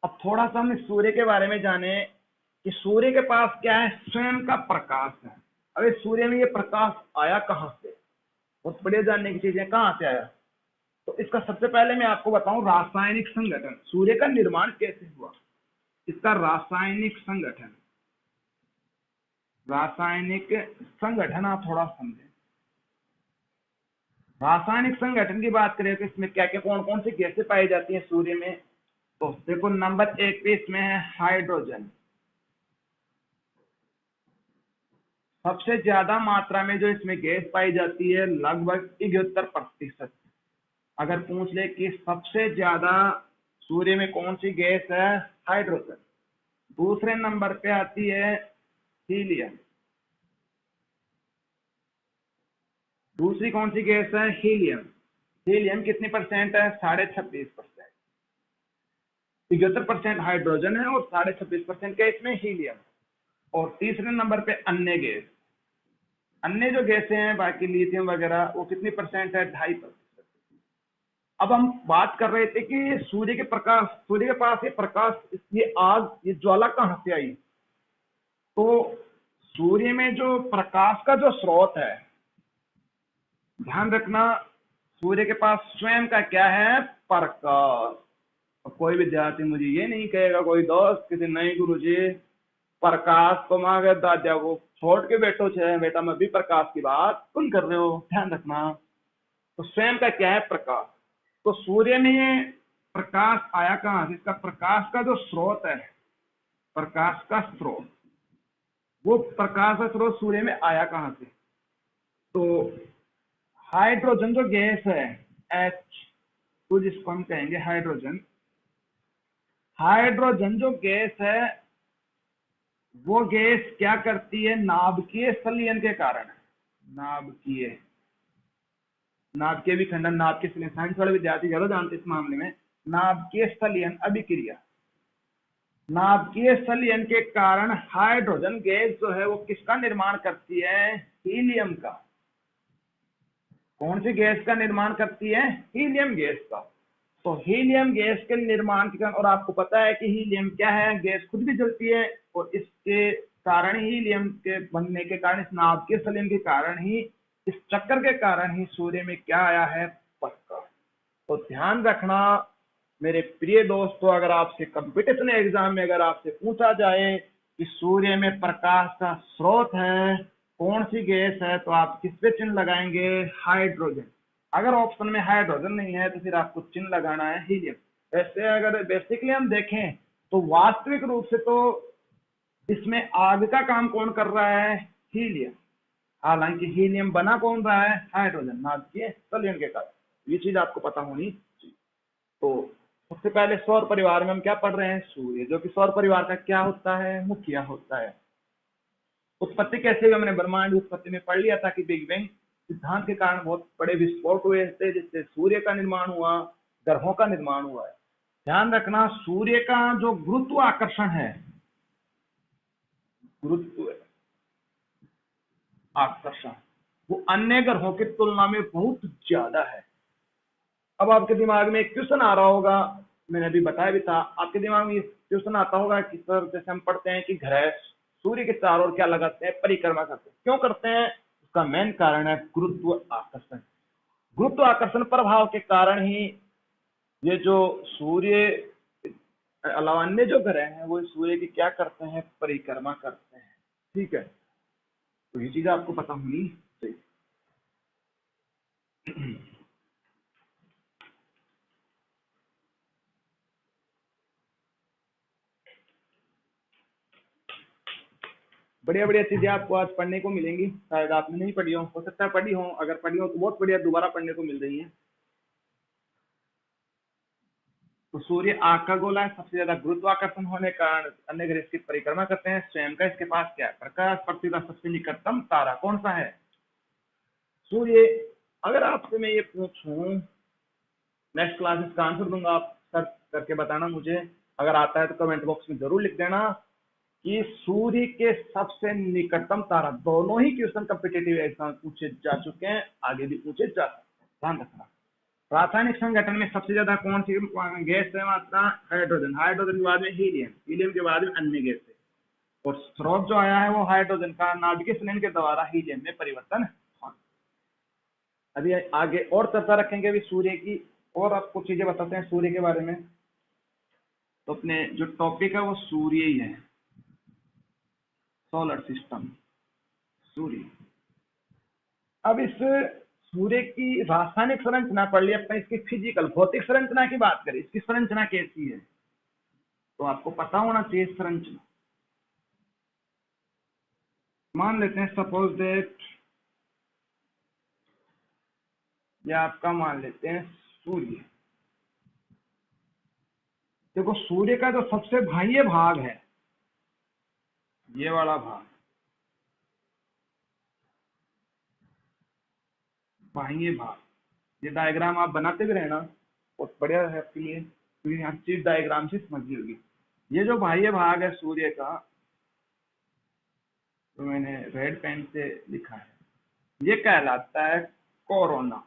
अब थोड़ा सा हम सूर्य के बारे में जाने कि सूर्य के पास क्या है? स्वयं का प्रकाश है। अरे सूर्य में ये प्रकाश आया कहां से? बहुत बढ़िया जानने की चीज है, कहां से आया? तो इसका सबसे पहले मैं आपको बताऊं रासायनिक संगठन, सूर्य का निर्माण कैसे हुआ, इसका रासायनिक संगठन। रासायनिक संगठन आप थोड़ा समझें। रासायनिक संगठन की बात करें तो इसमें क्या क्या कौन कौन सी गैसें पाई जाती हैं सूर्य में। तो देखो नंबर 1 पे इसमें है हाइड्रोजन। सबसे ज्यादा मात्रा में जो इसमें गैस पाई जाती है लगभग 71%। अगर पूछ ले कि सबसे ज्यादा सूर्य में कौन सी गैस है, हाइड्रोजन। दूसरे नंबर पे आती है हीलियम। दूसरी कौन सी गैस है, हीलियम। हीलियम कितनी परसेंट है, 26.5%। 71% हाइड्रोजन है और 26.5% क्या इसमें हीलियम। और तीसरे नंबर पे अन्य गैस। अन्य जो गैसें हैं बाकी लिथियम वगैरह वो कितनी परसेंट है, 2.5%। अब हम बात कर रहे थे कि सूर्य के प्रकाश, सूर्य के पास ये प्रकाश, ये आग, ये ज्वाला कहां से आई। तो सूर्य में जो प्रकाश का जो स्रोत है, ध्यान रखना, सूर्य के पास स्वयं का क्या है, प्रकाश। और कोई विद्यार्थी मुझे ये नहीं कहेगा, कोई दोस्त किसी नहीं गुरुजी प्रकाश को मांगे दादा को छोड़ के बैठो छे बेटा, मैं भी प्रकाश की बात तुम कर रहे हो, ध्यान रखना। तो स्वयं का क्या है, प्रकाश। तो सूर्य में ये प्रकाश आया कहां से, इसका प्रकाश का जो स्रोत है, प्रकाश का स्रोत, वो प्रकाश का स्रोत सूर्य में आया कहां से। तो हाइड्रोजन जो गैस है, एच तो जिसको हम कहेंगे हाइड्रोजन, हाइड्रोजन जो गैस है वो गैस क्या करती है, नाभिकीय संलयन के कारण। नाभिकीय, नाभिकीय विखंडन, नाभिकीय संलयन, साइंस वाले विद्यार्थी जरूर जानते इस मामले में। नाभिकीय संलयन अभिक्रिया, नाभिकीय संलयन के कारण हाइड्रोजन गैस जो है वो किसका निर्माण करती है, हीलियम का। कौन सी गैस का निर्माण करती है, हीलियम गैस का। तो हीलियम गैस के निर्माण के कारण, और आपको पता है कि हीलियम क्या है, गैस खुद भी जलती है, और इसके कारण ही, हीलियम के बनने के कारण, इस नाभिकीय संलयन के कारण ही, इस चक्कर के कारण ही सूर्य में क्या आया है, प्रकाश। तो ध्यान रखना मेरे प्रिय दोस्तों, अगर आपसे कंपटीशन एग्जाम में अगर आपसे पूछा जाए कि सूर्य में प्रकाश का स्रोत है कौन सी गैस है, तो आप किस पे चिन्ह लगाएंगे, हाइड्रोजन। अगर ऑप्शन में हाइड्रोजन नहीं है तो फिर आपको चिन्ह लगाना है हीलियम। वैसे अगर बेसिकली हम देखें तो वास्तविक रूप से तो इसमें आग का काम कौन कर रहा है, हीलियम। हालांकि हीलियम बना कौन रहा है, हाइड्रोजन, नाभिकीय संलयन के कारण। ये चीज आपको पता होनी चाहिए। तो सबसे पहले सौर परिवार में हम क्या पढ़ रहे हैं, सूर्य, जो कि सौर परिवार का क्या होता है, मुखिया होता है। उत्पत्ति कैसे हुई, हमने ब्रह्मांड की उत्पत्ति में पढ़ लिया था कि बिग बैंग सिद्धांत के कारण बहुत बड़े विस्फोट हुए थे, जिससे सूर्य का निर्माण हुआ, ग्रहों का निर्माण हुआ है। ध्यान रखना, सूर्य का जो गुरुत्वाकर्षण है, गुरुत्व आकर्षण, वो अन्य ग्रहों की तुलना में बहुत ज्यादा है। अब आपके दिमाग में एक क्वेश्चन आ रहा होगा, मैंने अभी बताया भी था, आपके दिमाग में क्वेश्चन आता होगा कि सर जैसे हम पढ़ते हैं कि ग्रह सूर्य के चारों ओर क्या लगाते हैं, परिक्रमा करते हैं, क्यों करते हैं, उसका मेन कारण है गुरुत्व आकर्षण। गुरुत्व आकर्षण प्रभाव के कारण ही ये जो सूर्य अलावा अन्य जो ग्रह हैं वो सूर्य की क्या करते हैं, परिक्रमा करते हैं। ठीक है, तो ये चीज आपको पता होनी चाहिए। बढ़िया बढ़िया चीजें आपको आज पढ़ने को मिलेंगी, शायद आपने नहीं पढ़ी हो सकता है पढ़ी हो, अगर पढ़ी हो तो बहुत बढ़िया, दोबारा पढ़ने को मिल रही है। तो सूर्य आग का गोला है, सबसे ज्यादा गुरुत्वाकर्षण होने के कारण अन्य ग्रह इसकी परिक्रमा करते हैं। स्वयं का इसके पास क्या है, प्रकाश। पृथ्वी का सबसे निकटतम तारा कौन सा है, सूर्य। अगर आपसे मैं ये पूछूं, नेक्स्ट क्लास इसका आंसर दूंगा, आप सर्च करके बताना मुझे, अगर आता है तो कमेंट बॉक्स में जरूर लिख देना कि सूर्य के सबसे निकटतम तारा। दोनों ही क्वेश्चन कॉम्पिटिटिव एग्जाम पूछे जा चुके हैं, आगे भी पूछे जा सकते हैं, ध्यान रखना। रासायनिक संगठन में सबसे ज्यादा कौन सी गैस है मात्रा, हाइड्रोजन। हाइड्रोजन के बाद में हीलियम, हीलियम के बाद में अन्य गैस है। और स्रोत जो आया है वो हाइड्रोजन का, नाभिकीय संलयन के द्वारा हीलियम में परिवर्तन। अभी आगे और चर्चा रखेंगे अभी सूर्य की, और आपको चीजें बताते हैं सूर्य के बारे में। तो अपने जो टॉपिक है वो सूर्य ही है, सोलर सिस्टम, सूर्य। अब इस सूर्य की रासायनिक संरचना पढ़ ली, अपने इसकी फिजिकल भौतिक संरचना की बात करें, इसकी संरचना कैसी है तो आपको पता होना चाहिए संरचना। मान लेते हैं सपोज दैट या आपका मान लेते हैं सूर्य। देखो सूर्य का जो सबसे बाह्य भाग है ये वाला भाग, बाह्य भाग, ये डायग्राम आप बनाते भी रहना, बहुत बढ़िया है आपके लिए क्योंकि हर चीज डायग्राम से समझनी होगी। ये जो बाह्य भाग है सूर्य का, तो मैंने रेड पेन से लिखा है, ये कहलाता है कोरोना।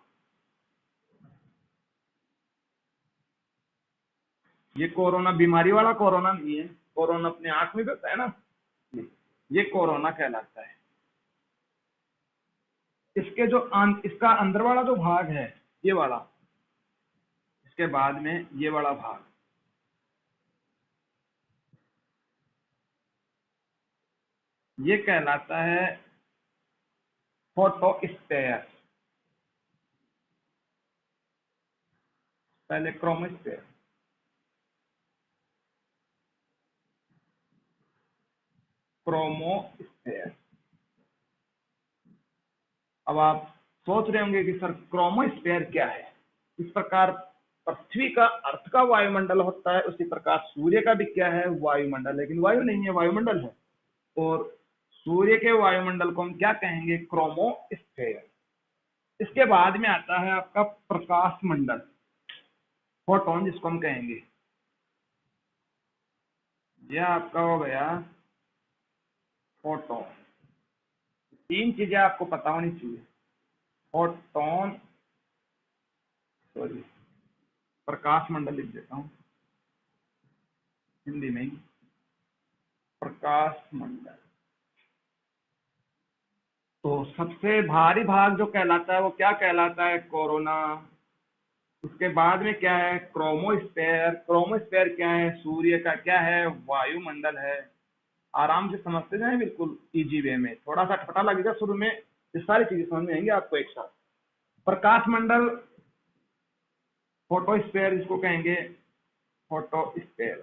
ये कोरोना बीमारी वाला कोरोना नहीं है, कोरोना अपने आंख में भी होता है ना, ये कोरोना कहलाता है। इसके जो इसका अंदर वाला जो भाग है ये वाला, इसके बाद में ये वाला भाग, ये कहलाता है फोटोस्फेयर। पहले क्रोमोस्फेयर, क्रोमोस्फेयर। अब आप सोच रहे होंगे कि सर क्रोमोस्फेयर क्या है। इस प्रकार पृथ्वी का अर्थ का वायुमंडल होता है, उसी प्रकार सूर्य का भी क्या है, वायुमंडल, लेकिन वायु नहीं है, वायुमंडल है। और सूर्य के वायुमंडल को हम क्या कहेंगे, क्रोमोस्फेयर। इसके बाद में आता है आपका प्रकाश मंडल, फोटोन जिसको हम कहेंगे। यह आपका हो गया फोटोन। तीन चीजें आपको पता होनी चाहिए, फोटोन, सॉरी प्रकाश मंडल लिख देता हूं हिंदी में ही, प्रकाश मंडल। तो सबसे भारी भाग जो कहलाता है वो क्या कहलाता है, कोरोना। उसके बाद में क्या है, क्रोमोस्फेयर। क्रोमोस्फेयर क्या है, सूर्य का क्या है, वायुमंडल है। आराम से समझते जाए, बिल्कुल इजी वे में, थोड़ा सा अटपटा लगेगा शुरू में, ये सारी चीजें समझ में आएंगी आपको एक साथ। प्रकाश मंडल, फोटोस्फेयर जिसको कहेंगे, फोटोस्फेयर।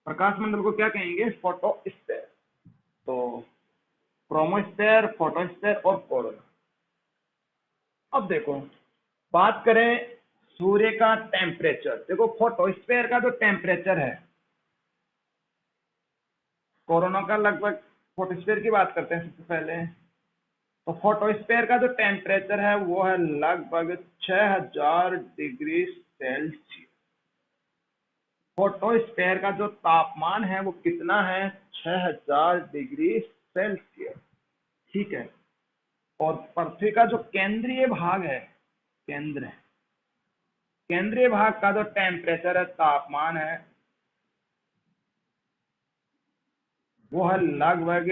प्रकाश मंडल को क्या कहेंगे, फोटोस्फेयर। तो क्रोमोस्फेयर, फोटोस्फेयर और कोरोना। अब देखो बात करें सूर्य का टेम्परेचर। देखो फोटोस्फेयर का जो टेम्परेचर है, कोरोना का लगभग, फोटोस्फेयर की बात करते हैं सबसे पहले। तो फोटोस्फेयर का जो टेम्परेचर है वो है लगभग 6000 डिग्री सेल्सियस। फोटोस्फेयर का जो तापमान है वो कितना है, 6000 डिग्री सेल्सियस। ठीक है। और पृथ्वी का जो केंद्रीय भाग है, केंद्रीय भाग का जो टेम्परेचर है, तापमान है, वो है लगभग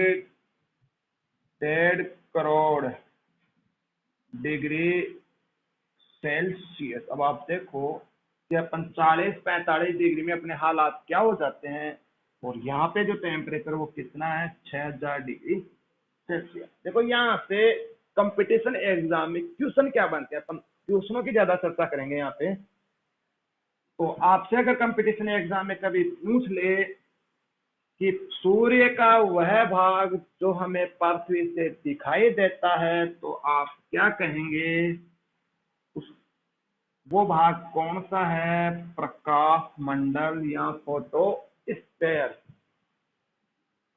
1.5 करोड़ डिग्री सेल्सियस। अब आप देखो कि अपन 40-45 डिग्री में अपने हालात क्या हो जाते हैं, और यहाँ पे जो टेम्परेचर वो कितना है, 6000 डिग्री सेल्सियस। देखो यहाँ से कंपटीशन एग्जाम में क्वेश्चन क्या बनते हैं, अपन क्वेश्चनों की ज्यादा चर्चा करेंगे यहाँ पे। तो आपसे अगर कंपटीशन एग्जाम में कभी पूछ ले कि सूर्य का वह भाग जो हमें पृथ्वी से दिखाई देता है, तो आप क्या कहेंगे, उस वो भाग कौन सा है, प्रकाश मंडल या फोटोस्फेयर।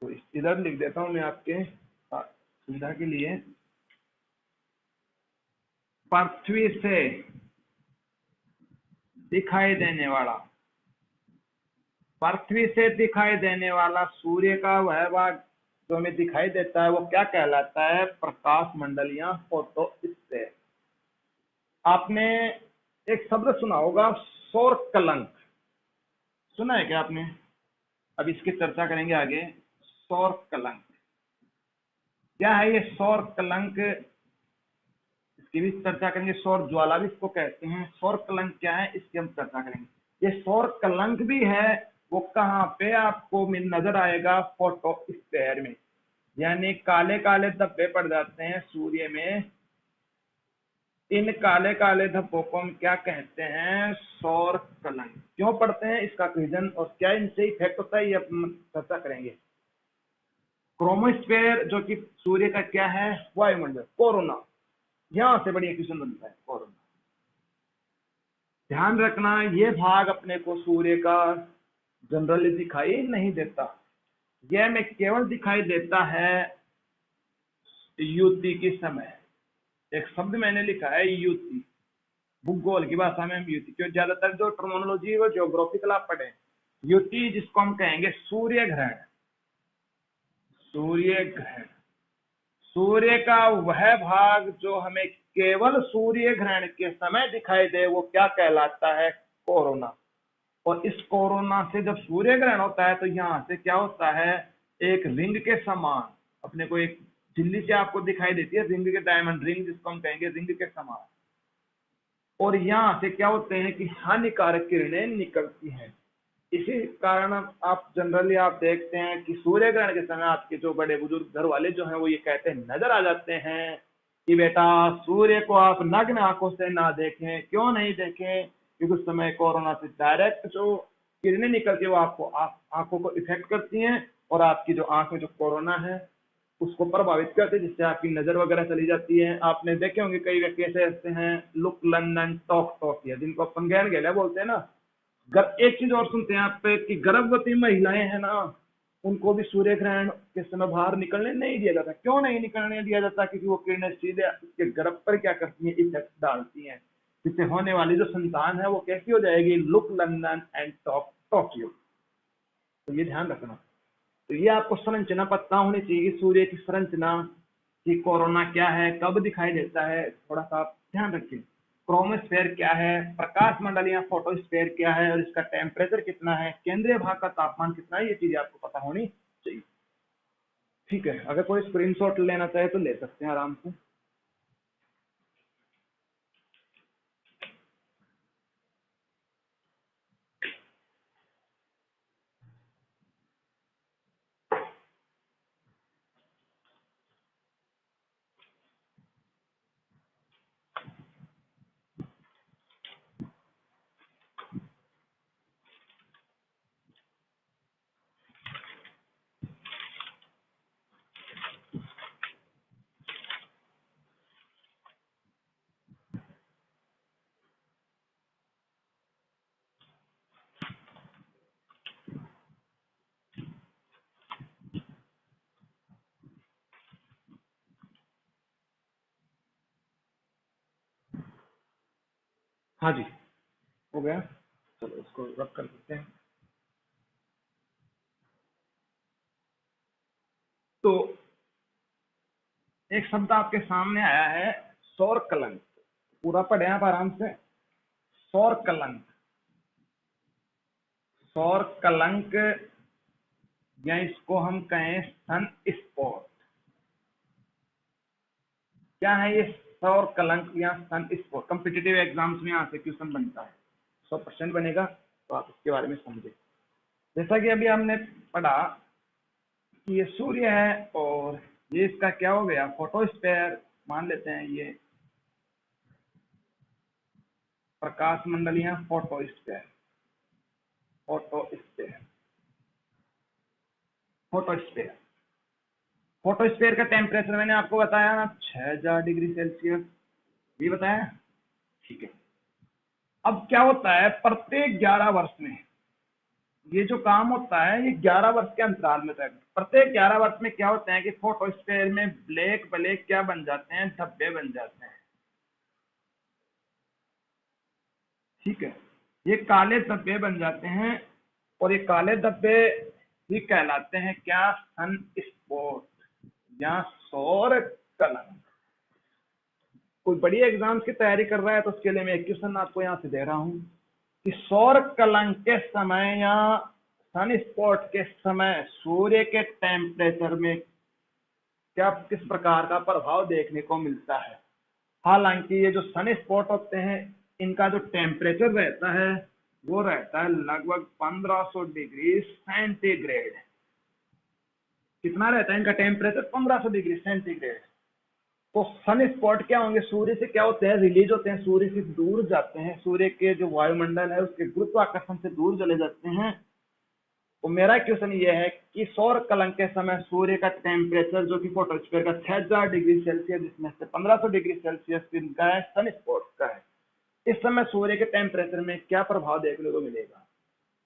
तो इधर लिख देता हूं मैं आपके सुविधा के लिए, पृथ्वी से दिखाई देने वाला, पृथ्वी से दिखाई देने वाला सूर्य का वह भाग जो हमें दिखाई देता है वो क्या कहलाता है, प्रकाश मंडल या फोटोस्फेयर। आपने एक शब्द सुना होगा, सौर कलंक, सुना है क्या आपने। अब इसकी चर्चा करेंगे आगे। सौर कलंक क्या है, ये सौर कलंक, इसकी भी चर्चा करेंगे। सौर ज्वाला भी इसको कहते हैं। सौर कलंक क्या है, इसकी हम चर्चा करेंगे। ये सौर कलंक भी है, वो कहाँ पे आपको नजर आएगा, फोटोस्फेयर में। यानी काले काले धब्बे पड़ जाते हैं सूर्य में, इन काले काले धब्बों को हम क्या कहते हैं? सौर कलंक। क्यों पड़ते हैं, इसका रीजन और क्या इनसे इफेक्ट होता है, ये अपन चर्चा करेंगे। क्रोमोस्फेयर जो कि सूर्य का क्या है? वायुमंडल। कोरोना, यहां से बड़ी क्वेश्चन बनता है। कोरोना, ध्यान रखना, ये भाग अपने को सूर्य का जनरली दिखाई नहीं देता, यह में केवल दिखाई देता है युति के समय। एक शब्द मैंने लिखा है युति, भूगोल की भाषा में हम युति, क्यों ज्यादातर जो टर्मिनोलॉजी है वो ज्योग्राफिकल आप पढ़े। युति जिसको हम कहेंगे सूर्य ग्रहण। सूर्य ग्रहण, सूर्य का वह भाग जो हमें केवल सूर्य ग्रहण के समय दिखाई दे, वो क्या कहलाता है? कोरोना। और इस कोरोना से जब सूर्य ग्रहण होता है तो यहाँ से क्या होता है? एक रिंग के समान अपने को एक झिल्ली से आपको दिखाई देती है, रिंग के, डायमंड रिंग जिसको हम कहेंगे, रिंग के समान। और यहाँ से क्या होते हैं कि हानिकारक किरणें निकलती हैं। इसी कारण आप जनरली आप देखते हैं कि सूर्य ग्रहण के समय आपके जो बड़े बुजुर्ग घर वाले जो हैं वो ये कहते हैं, नजर आ जाते हैं कि बेटा सूर्य को आप नग्न आंखों से ना देखें। क्यों नहीं देखें? क्योंकि उस समय कोरोना से डायरेक्ट जो किरणें निकलती है वो आपको आंखों को इफेक्ट करती हैं और आपकी जो आंख में जो कोरोना है उसको प्रभावित करते हैं, जिससे आपकी नजर वगैरह चली जाती है। आपने देखे होंगे कई व्यक्ति ऐसे हैं, लुक लंदन टॉक टॉकिया, जिनको अपन गैर गैला बोलते हैं ना। एक चीज और सुनते हैं आप पे कि गर्भवती महिलाएं हैं ना, उनको भी सूर्य ग्रहण के समय बाहर निकलने नहीं दिया जाता। क्यों नहीं निकलने दिया जाता? क्योंकि वो किरणें सीधे उसके गर्भ पर क्या करती हैं? इफेक्ट डालती हैं, जिससे होने वाली जो संतान है वो कैसी हो जाएगी? Look London and talk Tokyo. तो ये ध्यान रखना। तो ये आपको संरचना पता होनी चाहिए कि सूर्य की संरचना, कि कोरोना क्या है, कब दिखाई देता है, थोड़ा सा आप ध्यान रखिए। क्रोमोस्फेयर क्या है, प्रकाश मंडल या फोटोस्फेयर क्या है, और इसका टेम्परेचर कितना है, केंद्रीय भाग का तापमान कितना है, ये चीजें आपको पता होनी चाहिए। ठीक है, अगर कोई स्क्रीनशॉट लेना चाहे तो ले सकते हैं आराम से। हाँ जी, हो गया। चलो इसको रब कर देते हैं। तो एक शब्द आपके सामने आया है, सौर कलंक। पूरा पढ़े आप आराम से। सौर कलंक, सौर कलंक, या इसको हम कहें सन स्पॉट। क्या है ये सौर कलंक या सन स्पॉट? कॉम्पिटिटिव एग्जाम्स में यहाँ से क्वेश्चन बनता है, 100% बनेगा, तो आप इसके बारे में समझे। जैसा कि अभी हमने पढ़ा कि ये सूर्य है और ये इसका क्या हो गया? फोटोस्फेयर मान लेते हैं, ये प्रकाश मंडल या फोटोस्फेयर। फोटोस्फेयर, फोटोस्फेयर, फोटोस्फेयर का टेम्परेचर मैंने आपको बताया ना, 6000 डिग्री सेल्सियस, ये बताया। ठीक है, अब क्या होता है, प्रत्येक 11 वर्ष में ये जो काम होता है, ये 11 वर्ष के अंतराल में होता है। प्रत्येक 11 वर्ष में क्या होता है कि फोटोस्फेयर में ब्लैक ब्लैक क्या बन जाते हैं? धब्बे बन जाते हैं। ठीक है, ये काले धब्बे बन जाते हैं, और ये काले धब्बे ही कहलाते हैं क्या? सन स्पॉट या सौर कलंक। कोई बड़ी एग्जाम्स की तैयारी कर रहा है तो उसके लिए मैं एक क्वेश्चन आपको यहाँ से दे रहा हूँ कि सौर कलंक के समय या सन स्पॉट के समय सूर्य के टेम्परेचर में क्या किस प्रकार का प्रभाव देखने को मिलता है। हालांकि ये जो सन स्पॉट होते हैं, इनका जो टेम्परेचर रहता है वो रहता है लगभग 1500 डिग्री सेंटीग्रेड। कितना रहता है इनका टेम्परेचर? 1500 degree centigrade. तो सन स्पॉट क्या होंगे, सूर्य से क्या होते हैं, रिलीज होते हैं, सूर्य से दूर जाते हैं, सूर्य के जो वायुमंडल है उसके गुरुत्वाकर्षण से दूर चले जाते हैं। तो मेरा क्वेश्चन ये है कि सौर कलंक के समय सूर्य का टेम्परेचर जो कि फोटोस्फीयर का 6000 डिग्री सेल्सियस, जिसमें से 1500 डिग्री सेल्सियस का है, सन स्पॉट का है, इस समय सूर्य के टेम्परेचर में क्या प्रभाव देखने को मिलेगा।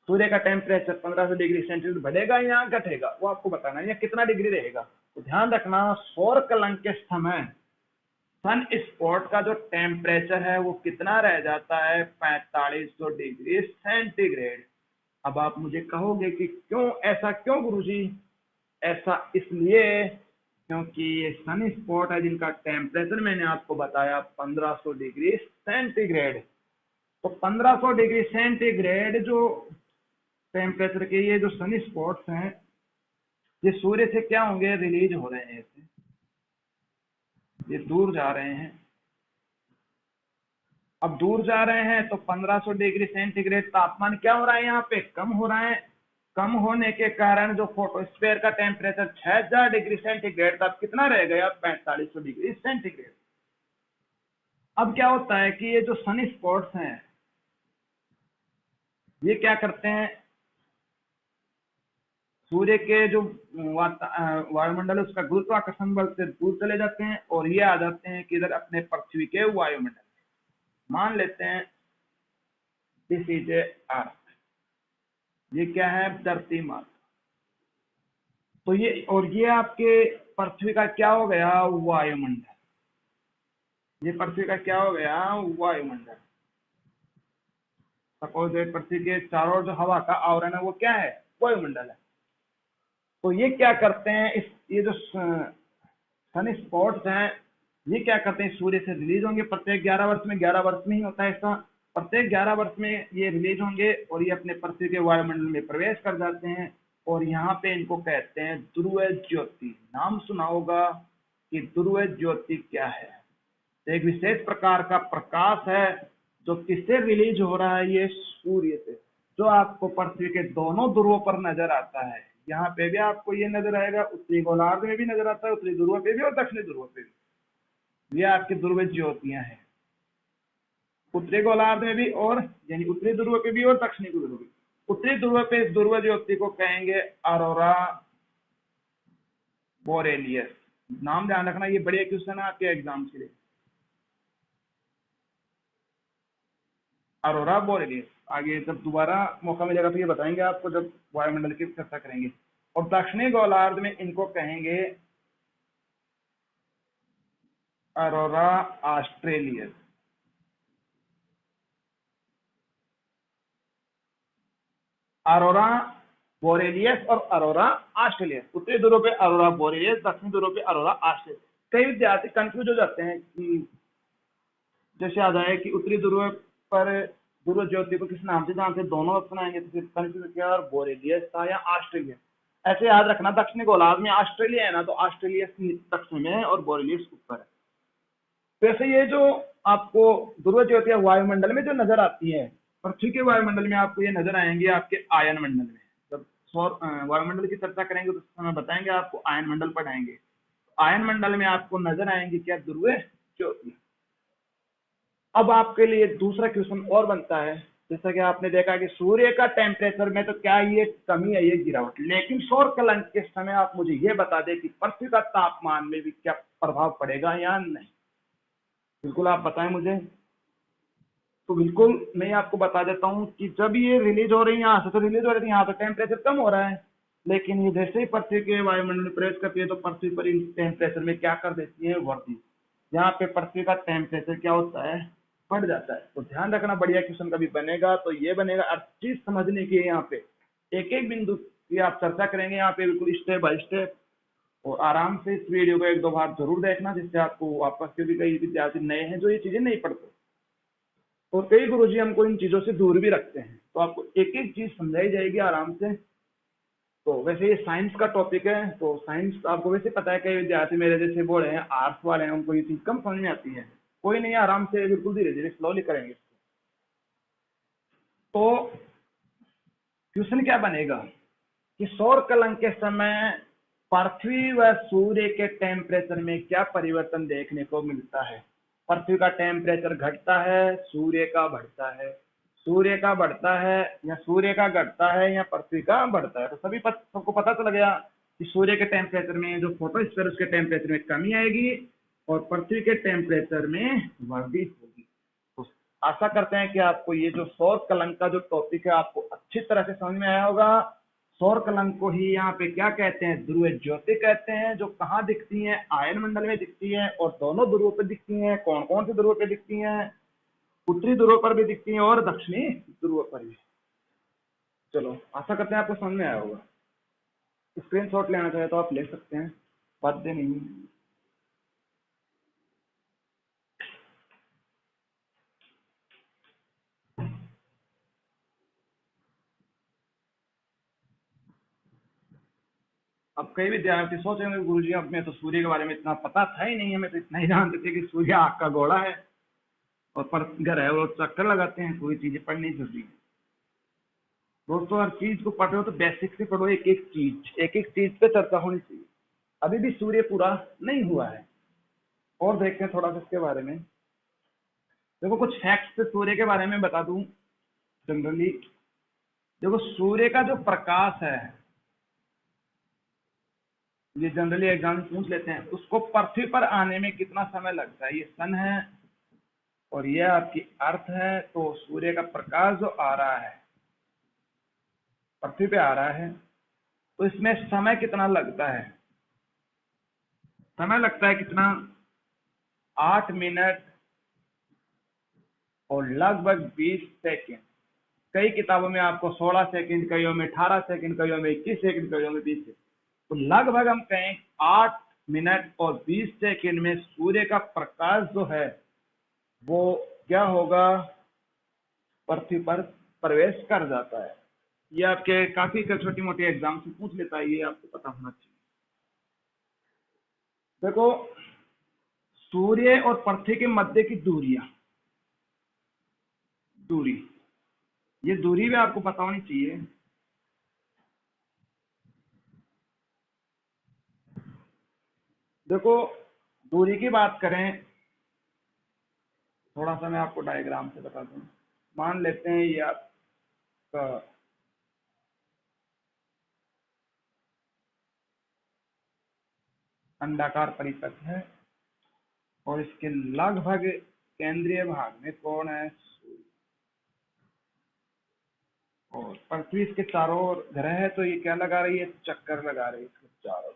सूर्य का टेम्परेचर 1500 डिग्री सेंटीग्रेड बढ़ेगा या घटेगा, वो आपको बताना है, या कितना डिग्री रहेगा। तो ध्यान रखना, सौर कलंक के समय सन स्पॉट का जो टेम्परेचर है वो कितना रह जाता है, 4500 डिग्री सेंटीग्रेड। अब आप मुझे कहोगे कि क्यों, ऐसा क्यों गुरुजी। ऐसा इसलिए क्योंकि ये सन स्पॉट है जिनका टेम्परेचर मैंने आपको बताया 1500 डिग्री सेंटीग्रेड। तो 1500 डिग्री सेंटीग्रेड जो टेम्परेचर के ये जो सन स्पॉट्स हैं, ये सूर्य से क्या होंगे, रिलीज हो रहे हैं, ये दूर जा रहे हैं। अब दूर जा रहे हैं तो 1500 डिग्री सेंटीग्रेड तापमान क्या हो रहा है, यहाँ पे कम हो रहा है। कम होने के कारण जो फोटोस्फीयर का टेम्परेचर 6000 डिग्री सेंटीग्रेड था, कितना रह गया, 4500 डिग्री सेंटीग्रेड। अब क्या होता है कि ये जो सन स्पॉट्स हैं ये क्या करते हैं, सूर्य के जो वायुमंडल है उसका गुरुत्वाकर्षण बल से दूर चले जाते हैं और ये आ जाते हैं किधर, अपने पृथ्वी के वायुमंडल। मान लेते हैं दिस इज ए अर्थ, ये क्या है, धरती माता। तो ये, और ये आपके पृथ्वी का क्या हो गया, वायुमंडल। ये पृथ्वी का क्या हो गया, वायुमंडल। सपोज पृथ्वी के चारों ओर जो हवा का आवरण है वो क्या है, वायुमंडल है। तो ये क्या करते हैं, इस ये जो सन स्पॉट्स हैं ये क्या करते हैं, सूर्य से रिलीज होंगे प्रत्येक 11 वर्ष में, 11 वर्ष में ही होता है ऐसा, प्रत्येक 11 वर्ष में ये रिलीज होंगे और ये अपने पृथ्वी के वायुमंडल में प्रवेश कर जाते हैं। और यहाँ पे इनको कहते हैं ध्रुव ज्योति। नाम सुना होगा कि ध्रुव ज्योति क्या है, एक विशेष प्रकार का प्रकाश है जो किससे रिलीज हो रहा है, ये सूर्य से, जो आपको पृथ्वी के दोनों ध्रुवों पर नजर आता है। यहाँ पे भी आपको ये नजर आएगा, उत्तरी गोलार्ध में भी नजर आता है, उत्तरी ध्रुव पे भी और दक्षिणी ध्रुव पे भी। ये आपकी ध्रुव ज्योतियां हैं, उत्तरी गोलार्ध में भी, और यानी उत्तरी ध्रुव पे भी और दक्षिणी ध्रुव पे। उत्तरी ध्रुव पे इस ध्रुव ज्योति को कहेंगे अरोरा बोरेलियस। नाम ध्यान रखना, ये बड़े क्वेश्चन है आपके एग्जाम के लिए, अरोरा बोरेलियस। आगे जब दोबारा मौका मिलेगा तो ये बताएंगे आपको, जब वायुमंडल की चर्चा करेंगे। और दक्षिणी गोलार्ध में इनको कहेंगे अरोरा ऑस्ट्रेलियस। अरोरा बोरेलियस और अरोरा ऑस्ट्रेलियस। उत्तरी ध्रुव पे अरोरा बोरेलियस, दक्षिणी ध्रुव पे अरोरा ऑस्ट्रेलियस। कई विद्यार्थी कंफ्यूज हो जाते हैं कि जैसे आ जाए कि उत्तरी ध्रुव पर ध्रुव ज्योति को किस नाम से जानते हैं, दोनों ऑप्शन आएंगे तो फिर कंफ्यूज क्या, और बोरेलियस था या ऑस्ट्रेलियस। ऐसे याद रखना, दक्षिणी गोलार्ध में ऑस्ट्रेलिया है ना, तो ऑस्ट्रेलियस दक्षिण में है और बोरेलियस ऊपर है। वैसे ये जो आपको ध्रुव ज्योति वायुमंडल में जो नजर आती है, पृथ्वी के वायुमंडल में आपको ये नजर आएंगी आपके आयन मंडल में। जब सौर वायुमंडल की चर्चा करेंगे तो उस समय बताएंगे आपको, आयन मंडल पढ़ाएंगे। आयन मंडल में आपको नजर आएंगी क्या, ध्रुव ज्योति। अब आपके लिए दूसरा क्वेश्चन और बनता है, जैसा कि आपने देखा कि सूर्य का टेम्परेचर में तो क्या ये कमी है, ये गिरावट, लेकिन सौर कलंक के समय आप मुझे ये बता दें कि पृथ्वी का तापमान में भी क्या प्रभाव पड़ेगा या नहीं। बिल्कुल आप बताएं मुझे। तो बिल्कुल मैं आपको बता देता हूँ कि जब ये रिलीज हो रही है, यहाँ से तो रिलीज हो रही थी, यहाँ तो टेम्परेचर कम हो रहा है, लेकिन ये जैसे ही पृथ्वी के वायुमंडल में प्रवेश करती है तो पृथ्वी पर इन टेम्परेचर में क्या कर देती है, वृद्धि। यहाँ पे पृथ्वी का टेम्परेचर क्या होता है, बढ़ जाता है। तो ध्यान रखना, बढ़िया क्वेश्चन कभी बनेगा तो ये बनेगा। हर चीज समझने की है, यहाँ पे एक एक बिंदु की आप चर्चा करेंगे, यहाँ पे बिल्कुल स्टेप बाय स्टेप। और आराम से इस वीडियो को एक दो बार जरूर देखना, जिससे आपको वापस, क्योंकि कई विद्यार्थी नए हैं जो ये चीजें नहीं पढ़ते और कई गुरुजी हमको इन चीजों से दूर भी रखते हैं, तो आपको एक एक चीज समझाई जाएगी आराम से। तो वैसे ये साइंस का टॉपिक है, तो साइंस आपको वैसे पता है, कई विद्यार्थी मेरे जैसे बोले हैं आर्ट्स वाले हैं, उनको ये चीज कम समझ में आती है। कोई नहीं, आराम से बिल्कुल धीरे धीरे स्लोली करेंगे। तो क्वेश्चन क्या बनेगा कि सौर कलंक के समय पृथ्वी व सूर्य के टेम्परेचर में क्या परिवर्तन देखने को मिलता है? पृथ्वी का टेम्परेचर घटता है, सूर्य का बढ़ता है, सूर्य का बढ़ता है या सूर्य का घटता है या पृथ्वी का बढ़ता है? तो सबको पता चल गया कि सूर्य के टेम्परेचर में जो फोटोस्फीयर उसके टेम्परेचर में कमी आएगी और पृथ्वी के टेम्परेचर में वृद्धि होगी। तो आशा करते हैं कि आपको ये जो सौर कलंक का जो टॉपिक है आपको अच्छी तरह से समझ में आया होगा। सौर कलंक को ही यहाँ पे क्या कहते हैं? ध्रुव ज्योति कहते हैं, जो कहाँ दिखती हैं? आयन मंडल में दिखती हैं और दोनों ध्रुवों पे दिखती हैं। कौन कौन से ध्रुवों पे दिखती हैं? उत्तरी ध्रुव पर भी दिखती हैं और दक्षिणी ध्रुव पर भी। चलो, आशा करते हैं आपको समझ में आया होगा। स्क्रीनशॉट लेना चाहे तो आप ले सकते हैं, बाध्य नहीं। अब कई विद्यार्थी सोचेंगे गुरुजी अब मैं तो सूर्य के बारे में इतना पता था ही नहीं, हमें तो इतना ही जानते थे कि सूर्य आग का गोला है और पर घर है वो चक्कर लगाते हैं, कोई चीजें पढ़नी जरूरी है। दोस्तों हर चीज को पढ़ रहे हो तो बेसिक से पढ़ो, एक एक चीज पे चर्चा होनी चाहिए। अभी भी सूर्य पूरा नहीं हुआ है और देखते हैं थोड़ा सा इसके बारे में। देखो कुछ फैक्ट्स सूर्य के बारे में बता दूं जनरली। देखो सूर्य का जो प्रकाश है, ये जनरली एग्जाम पूछ लेते हैं, उसको पृथ्वी पर आने में कितना समय लगता है? ये सन है और ये आपकी अर्थ है। तो सूर्य का प्रकाश जो आ रहा है पृथ्वी पे आ रहा है, तो इसमें समय कितना लगता है? समय लगता है कितना? 8 मिनट और लगभग 20 सेकेंड। कई किताबों में आपको 16 सेकेंड, कईयों में 18 सेकेंड, कईयों में 21 सेकेंड, कईयों में 20 सेकेंड। तो लगभग हम कहें 8 मिनट और 20 सेकेंड में सूर्य का प्रकाश जो है वो क्या होगा? पृथ्वी पर प्रवेश कर जाता है। ये आपके काफी छोटी मोटी एग्जाम से पूछ लेता है, ये आपको पता होना चाहिए। देखो सूर्य और पृथ्वी के मध्य की दूरी, ये दूरी भी आपको पता होनी चाहिए। देखो दूरी की बात करें, थोड़ा सा मैं आपको डायग्राम से बता दूं। मान लेते हैं ये आपका अंडाकार परिपथ है और इसके लगभग केंद्रीय भाग में कौन है? सूर्य। और पृथ्वी इसके चारों ओर ग्रह है, तो ये क्या लगा रही है? चक्कर लगा रही है इसके चारों तरफ,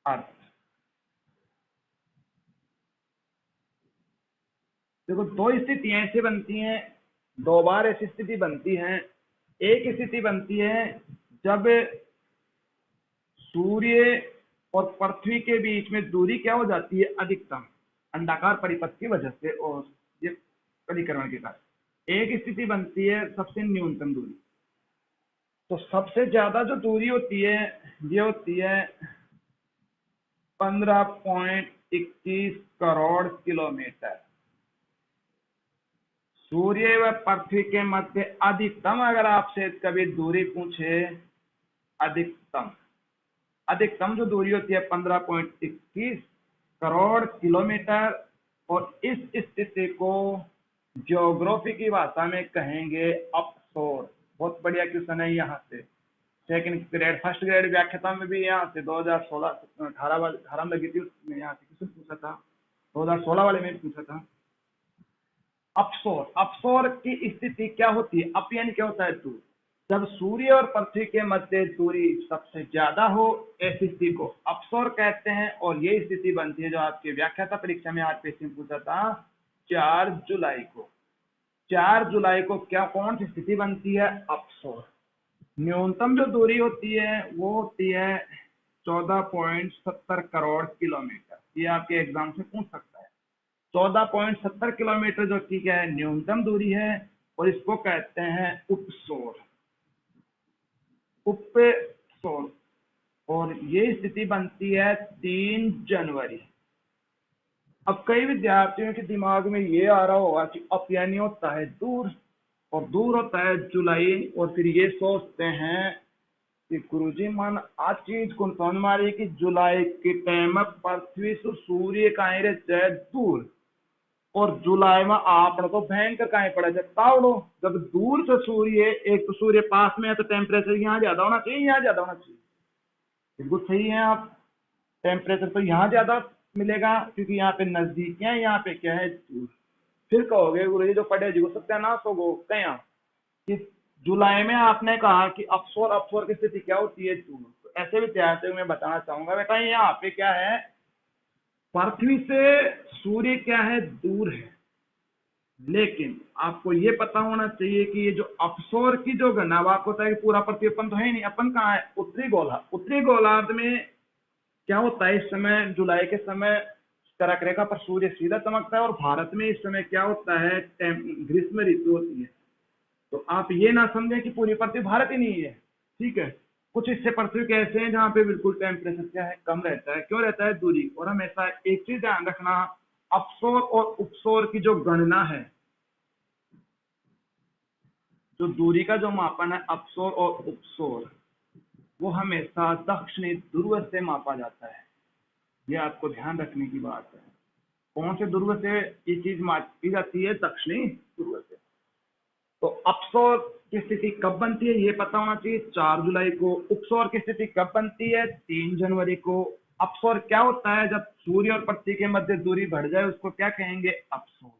अर्थ। देखो दो स्थितियां ऐसे बनती हैं, दो बार ऐसी स्थिति बनती है। एक स्थिति बनती है जब सूर्य और पृथ्वी के बीच में दूरी क्या हो जाती है? अधिकतम, अंडाकार परिपथ की वजह से और ये परिक्रमण के कारण। एक स्थिति बनती है सबसे न्यूनतम दूरी। तो सबसे ज्यादा जो दूरी होती है ये होती है 15.21 करोड़ किलोमीटर। सूर्य व पृथ्वी के मध्य अधिकतम अगर आपसे कभी दूरी पूछे, अधिकतम अधिकतम जो दूरी होती है 15.21 करोड़ किलोमीटर। और इस स्थिति को ज्योग्राफी की भाषा में कहेंगे अपसोर। बहुत बढ़िया क्वेश्चन है। यहाँ से सेकंड ग्रेड फर्स्ट ग्रेड व्याख्याता में भी यहाँ से 2016 18 में लगी थी, उसमें यहाँ से क्वेश्चन पूछा था, 2016 वाले में भी पूछा था। अपसोर की स्थिति क्या होती है? अप यानी क्या होता है? दूर। जब सूर्य और पृथ्वी के मध्य दूरी सबसे ज्यादा हो, ऐसी स्थिति को अपसोर कहते हैं। और ये स्थिति बनती है जो आपके व्याख्याता परीक्षा में आज क्वेश्चन पूछा था 4 जुलाई को। 4 जुलाई को क्या कौन सी स्थिति बनती है? अपसोर। न्यूनतम जो दूरी होती है वो होती है 14.70 करोड़ किलोमीटर। ये आपके एग्जाम से पूछ सकता है। 14.70 किलोमीटर जो की क्या है? न्यूनतम दूरी है और इसको कहते हैं उपसौर। उपसौर। और ये स्थिति बनती है 3 जनवरी। अब कई विद्यार्थियों के दिमाग में ये आ रहा होगा कि अप यानी होता है दूर और दूर होता है जुलाई, और फिर ये सोचते हैं कि गुरुजी मन आ चीज को समझ मारी कि जुलाई के टाइम पृथ्वी से सूर्य कहीं रहे दूर, और जुलाई में आपने तो भयंकर कहीं पड़ा है तावड़ो। जब दूर से सूर्य, एक तो सूर्य पास में है तो टेम्परेचर यहाँ ज्यादा होना चाहिए, यहाँ ज्यादा होना चाहिए। बिल्कुल सही है आप, टेम्परेचर तो यहाँ ज्यादा मिलेगा क्योंकि यहाँ पे नजदीक है, यहाँ पे क्या है दूर। फिर कहोगे गुरुजी जो पढ़े जी को सत्यानाश होगो क्या कि जुलाई में आपने कहा कि अफसोर, अफसोर की स्थिति क्या होती है दूर। तो ऐसे विद्यार्थियों में बताना चाहूंगा बेटा यहाँ पे क्या है, पृथ्वी से सूर्य क्या है दूर है, लेकिन आपको ये पता होना चाहिए कि ये जो अफसोर की जो गणना आपको होता है कि पूरा पृथ्वी अपन तो है नहीं, अपन कहाँ है उत्तरी गोलार्ध। उत्तरी गोलार्ध में क्या होता है इस समय जुलाई के समय कर्क रेखा पर सूर्य सीधा चमकता है, और भारत में इस समय क्या होता है ग्रीष्म ऋतु होती है। तो आप ये ना समझें कि पूरी पृथ्वी भारत ही नहीं है, ठीक है। कुछ हिस्से पृथ्वी के ऐसे हैं जहाँ पे बिल्कुल टेम्परेचर क्या है कम रहता है, क्यों रहता है दूरी। और हमेशा एक चीज ध्यान रखना, अपसोर और उपसोर की जो गणना है, जो दूरी का जो मापन है अपसोर और उपसोर, वो हमेशा दक्षिणी ध्रुव से मापा जाता है। ये आपको ध्यान रखने की बात है। कौन से ध्रुव से ये चीज मापी जाती है, दक्षिणी ध्रुव से। तो अपसौर की स्थिति कब बनती है ये पता होना चाहिए, 4 जुलाई को। उपसौर की स्थिति कब बनती है, 3 जनवरी को। अपसौर क्या होता है, जब सूर्य और पृथ्वी के मध्य दूरी बढ़ जाए उसको क्या कहेंगे, अपसौर।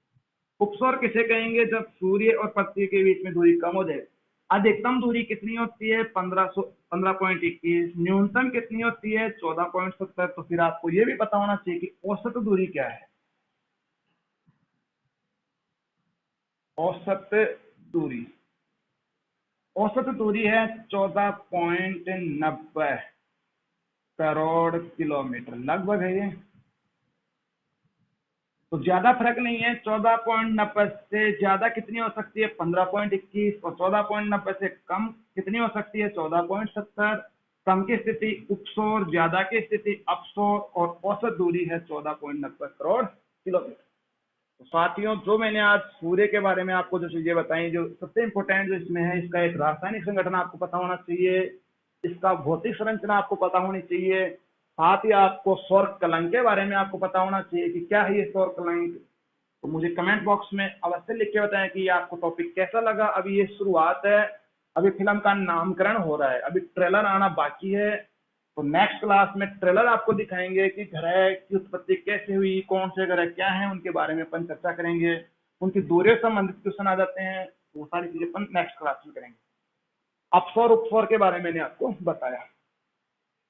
उपसौर किसे कहेंगे, जब सूर्य और पृथ्वी के बीच में दूरी कम हो जाए। अधिकतम दूरी कितनी होती है, 15.21। न्यूनतम कितनी होती है, 14.70। तो फिर आपको ये भी पता होना चाहिए कि औसत दूरी क्या है। औसत दूरी, औसत दूरी है 14.90 करोड़ किलोमीटर लगभग है ये। तो ज्यादा फर्क नहीं है, 14.90 से ज्यादा कितनी हो सकती है, 15.21। और 14.90 से कम कितनी हो सकती है, 14.70। कम की स्थिति उपसौर, ज्यादा की स्थिति अपसौर, और औसत दूरी है 14.90 करोड़ किलोमीटर। तो साथियों, जो मैंने आज सूर्य के बारे में आपको जो चीजें बताई, जो सबसे इंपॉर्टेंट जो इसमें है, इसका एक रासायनिक संगठन आपको पता होना चाहिए, इसका भौतिक संरचना आपको पता होनी चाहिए, साथ ही आपको सौर कलंक के बारे में आपको पता होना चाहिए कि क्या है ये सौर कलंक। तो मुझे कमेंट बॉक्स में अवश्य लिख के बताएं कि ये आपको टॉपिक कैसा लगा। अभी ये शुरुआत है, अभी फिल्म का नामकरण हो रहा है, अभी ट्रेलर आना बाकी है। तो नेक्स्ट क्लास में ट्रेलर आपको दिखाएंगे कि ग्रह की उत्पत्ति कैसे हुई, कौन से ग्रह क्या हैं, उनके बारे में अपन चर्चा करेंगे। उनकी दूरी से संबंधित क्वेश्चन आ जाते हैं, वो सारी चीजें अपन नेक्स्ट क्लास में करेंगे। अपसौर उपसौर के बारे में मैंने आपको बताया।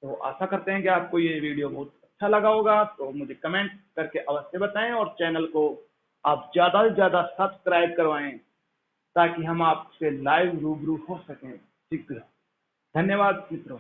तो आशा करते हैं कि आपको ये वीडियो बहुत अच्छा लगा होगा। तो मुझे कमेंट करके अवश्य बताएं, और चैनल को आप ज्यादा से ज्यादा सब्सक्राइब करवाएं ताकि हम आपसे लाइव रूबरू हो सकें शीघ्र। धन्यवाद मित्रों।